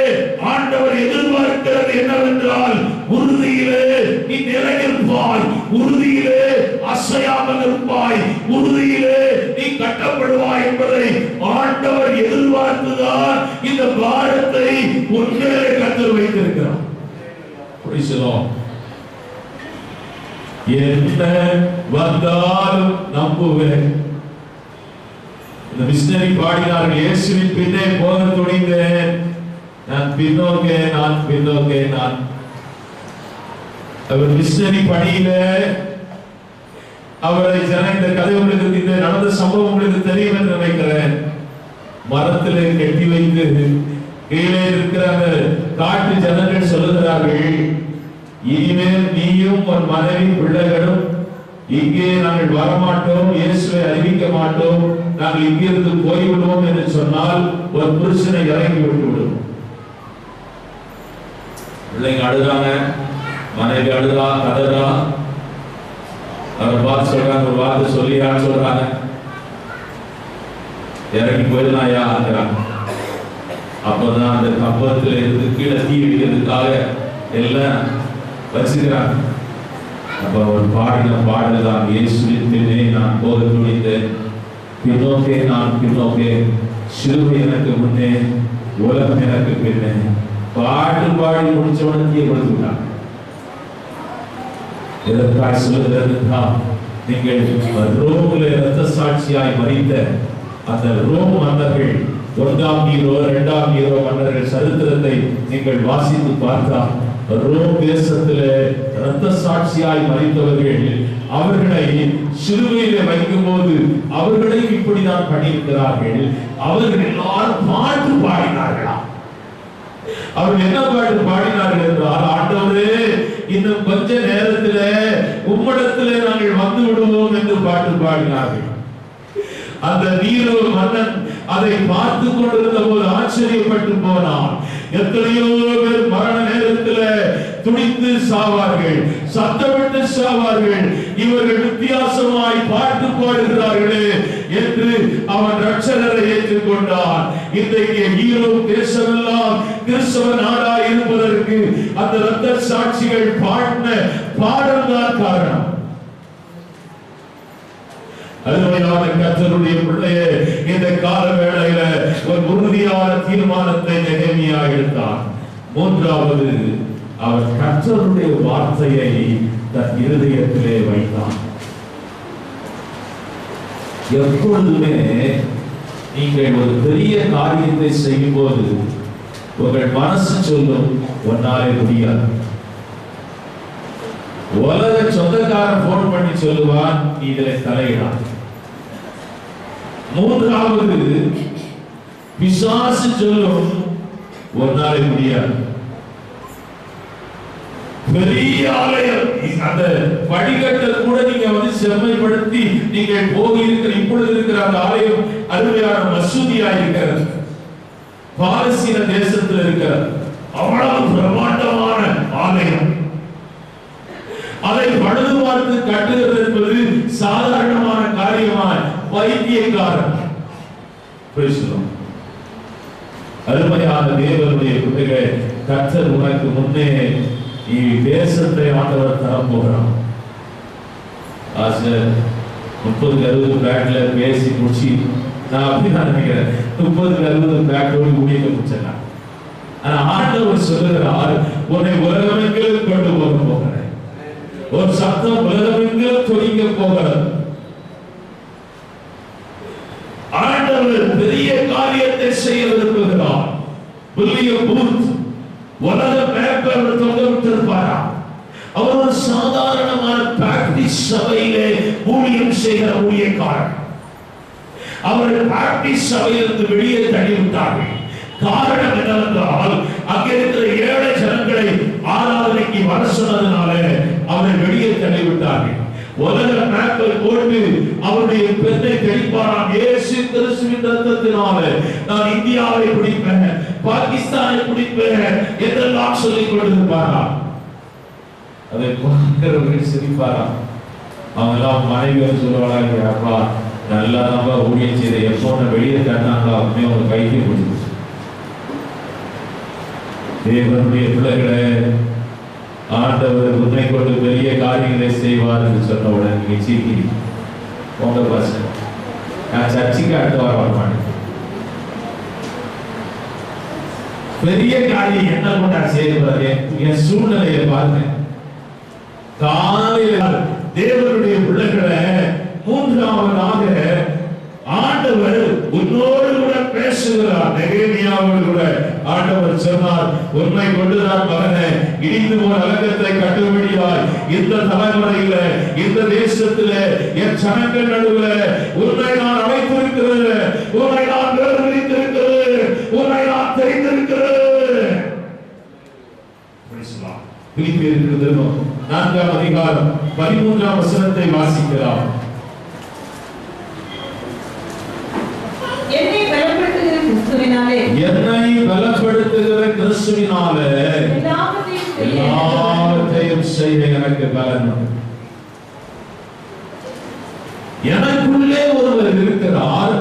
ஆண்டவர் எதிர்பார்க்கிறது என்னவென்றால் உறுதியிலே நீ நிலைநிற்பாய், உறுதியிலே அசையாமல் இருப்பாய், உறுதியிலே நீ கட்டப்படுவாய் என்பதை ஆண்டவர் எதிர்பார்த்துதான் இந்த பாரத்தை உன் மேலே கர்த்தர் வைத்திருக்கிறார். என்ன வந்தாலும் நம்புவேன். இந்த மிஷனரி பாடினார்கள், இயேசுவின் பின்னே போக துணிந்தேன், நான் பின்னோக்கே. அவர் மிஷனரி பணியில அவரை இந்த கதை உங்களுக்கு, இந்த நடந்த சம்பவம் உங்களுக்கு தெரியும் என்று நினைக்கிறேன். மரத்திலே கட்டி வைத்து கீழே இருக்கிற அந்த காட்டு ஜனங்கள் சொல்லுகிறார்கள், இனிமேல் நீயும் உன் மனைவி பிள்ளைகளும் இங்கே நாங்கள் வரமாட்டோம், இயேசுவை அறிவிக்க மாட்டோம், நாங்கள் இங்கிருந்து போய்விடுவோம் என்று சொன்னால் ஒரு புருஷனை இறங்கி விட்டு விடும். பிள்ளைங்க அழுதாங்க, மனைவி அழுதா, கதறா. அவர் பார்த்து சொல்றாங்க, ஒரு வார்த்தை சொல்லியான்னு சொல்றாங்க, இறங்கி போயிடலாம்ங்கிறாங்க. அப்பதான் அந்த கம்பத்துல இருந்து கீழே தீ வைக்கிறதுக்காக எல்லாம் வச்சுக்கிறாங்க. அப்ப அவர் பாடின பாடல்தான், இயேசுவின் பின்னே நான் போக துணிந்தேன், பின்னோக்கே நான் பின்னோக்கே, சிலுவை எனக்கு முன்னே, உலகம் எனக்கு பின்னே. பாடி முடிச்சவன தீய கொடுத்துட்டாங்க. எதற்காக சொல்லுகிறதுனா, நீங்கள் ரோமில் இரத்த சாட்சியாய் மறித்த அந்த ரோம் மன்னர்கள், 1ஆம் நீரோ 2ஆம் நீரோ மன்னர்கள் சரித்திரத்தை நீங்கள் வாசித்து பார்த்தால், ரோம் தேசத்திலே இரத்த சாட்சியாய் மறித்தவர்கள் அவர்களை சிலுவையிலே வைக்கும் போது அவர்களை இப்படிதான் பண்ணியிருக்கிறார்கள். அவர்கள் எல்லாரும் பாட்டு பாடினார்களா? அவர்கள் என்ன பாட்டு பாடினார்கள் என்றால், ஆண்டவரே இன்னும் கொஞ்ச நேரத்திலே உம்மிடத்திலே நாங்கள் வந்து விடுவோம் என்று பாட்டு பாடினார்கள். அந்த நீரோ மன்னன் அதை பார்த்து கொண்டிருந்த போது ஆச்சரியப்பட்டு போனான். எத்தனையோ பேர் மரண நேரத்தில் துடித்து சாவார்கள், சத்தமிட்டு சாவார்கள், இவர்கள் வித்தியாசமாய் பாட்டு பாடுகிறார்களே என்று அவன் ரட்சகரை ஏற்றுக்கொண்டான். இன்றைக்கு ஈரோப் தேசமெல்லாம் கிறிஸ்தவ நாடா இருப்பதற்கு அந்த இரத்த சாட்சிகள் பாடின பாடல் தான் காரணம். அருமையான கர்த்தருடைய பிள்ளையே, இந்த கால வேளையில ஒரு உறுதியான தீர்மானத்தை நெகேமியா எடுத்தான். மூன்றாவது, அவர் கர்த்தருடைய வார்த்தையை தன் இருதயத்திலே வைத்தான். எப்பொழுதுமே நீங்கள் ஒரு பெரிய காரியத்தை செய்யும் போது உங்கள் மனசு சொல்லும், ஒன்னாலே முடியாது. உலக சொந்தக்காரன் போன் பண்ணி சொல்லுவான், நீ இதிலே தலையிடான். மூன்றாவது, பிசாசு சொல்லும், ஒன்னாலே முடியாது. பெரிய ஆலயம், அந்த வழிகட்டல் கூட நீங்க செம்மைப்படுத்தி நீங்கள் போகி இருக்கிற இப்பொழுது இருக்கிற அந்த ஆலயம் அருமையான மசூதியா இருக்கிறது, பாலஸ்தீன தேசத்தில் இருக்கிறது. அவ்வளவு பிரமாண்டமான ஆலயம். அதை பழுது பார்த்து கட்டுகிறது என்பது சாதாரணமான காரியமாய் வைத்தியக்காரன். அருமையான தேவனுடைய பிள்ளைகளே, கர்த்தர் உனக்கு முன்னே தேசத்தை ஆண்டவர் தரப்போகிறான். 30-60 பேட்ல பேசி முடிச்சு, நான் அப்படிதான் நினைக்கிறேன், 30-60 பேட்டோடு ஊழியத்தை முடிச்சிடலாம். ஆனா ஆண்டவர் சொல்லுகிறார், உன்னை உலகமெங்கிலும் கொண்டு போக போகிறேன். ஒரு சத்தம் உலகமெங்கிலும் தொழிக்க போகிறது. ஆண்டவர் பெரிய காரியத்தை செய்ய விரும்புகிறார். வில்லியம் பூத் உலக மேப்பர் தொங்கவிட்டிருப்பாரா? அவர் ஒரு சாதாரணமான பாப்டிஸ்ட் சபையிலே ஊழியம் செய்கிற ஊழியக்காரர். அவர்கள் பாப்டிஸ்ட் சபையிலிருந்து வெளியே தள்ளிவிட்டார்கள். காரணம் என்னவென்றால், அங்கே இருக்கிற ஏழை ஜனங்களை ஆராதனைக்கு வர சொன்னதுனால அவரை வெளியே தள்ளிவிட்டார்கள். உலக மேப்பர் போட்டு அவருடைய பெண்ணை கழிப்பாராம். இயேசு கிறிஸ்துவின் ரத்தத்தினால நான் இந்தியாவை பிடிப்பேன், பாகிஸ்தானை பிடிப்பேன் என்றெல்லாம் சொல்லிக் கொண்டிருப்பாரா? அதை பார்க்கிறவர்கள் சிரிப்பாராம். அவங்க எல்லாம் மனைவி சொல்லுவாங்க, அப்பா நல்லா நம்ம ஊழியம் செய்த, எப்போ வெளியே தட்டாங்களோ அப்படியே அவங்க கைக்கு பிடிச்சு. தேவனுடைய பிள்ளைகளை, ஆண்டவர் உன்னை கொண்டு பெரிய காரியங்களை செய்வார் என்று சொன்ன உடனே நீங்க சீக்கிரம் உங்க பசங்க, நான் சர்ச்சைக்கு அடுத்த வாரம் வரமாட்டேன். பெரிய காரியம் என்ன கொண்டா செய்யறது? என் சூழ்நிலையை பாருங்க. காலையில் தேவனுடைய பிள்ளைகளை மூன்றாவதாக ஆண்டவர் உன்னோடு கூட பேச பேசுகிறார். நெகேமியாவோடு கூட ஆண்டவர் சொன்னார், உன்னை கொண்டுதான் மகனே இடிந்து போன அலங்கத்தை கட்டும்படியாய் இந்த தலைமுறையில இந்த தேசத்தில என் ஜனங்கள் நடுவில் உன்னை நான் அமைத்திருக்கிறேன், உன்னை நான் வேறுவிரித்திருக்கிறேன், உன்னை நான் தெரிந்திருக்கிறேன். பிலிப்பியருக்கு திரும்பவும் 4ஆம் அதிகாரம் 13ஆம் வசனத்தை வாசிக்கலாம். என்னை பலப்படுத்துகிற கிறிஸ்துவினாலே எல்லாவற்றையும் செய்ய எனக்கு பலன் உண்டு. எனக்குள்ளே ஒருவர் இருக்கிறார்,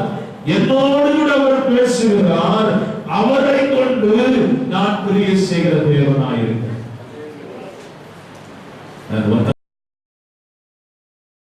என்னோடு கூட அவர் பேசுகிறார், அவரை கொண்டு நான் பிரிய செய்கிற தேவனாயிருக்கிறேன்.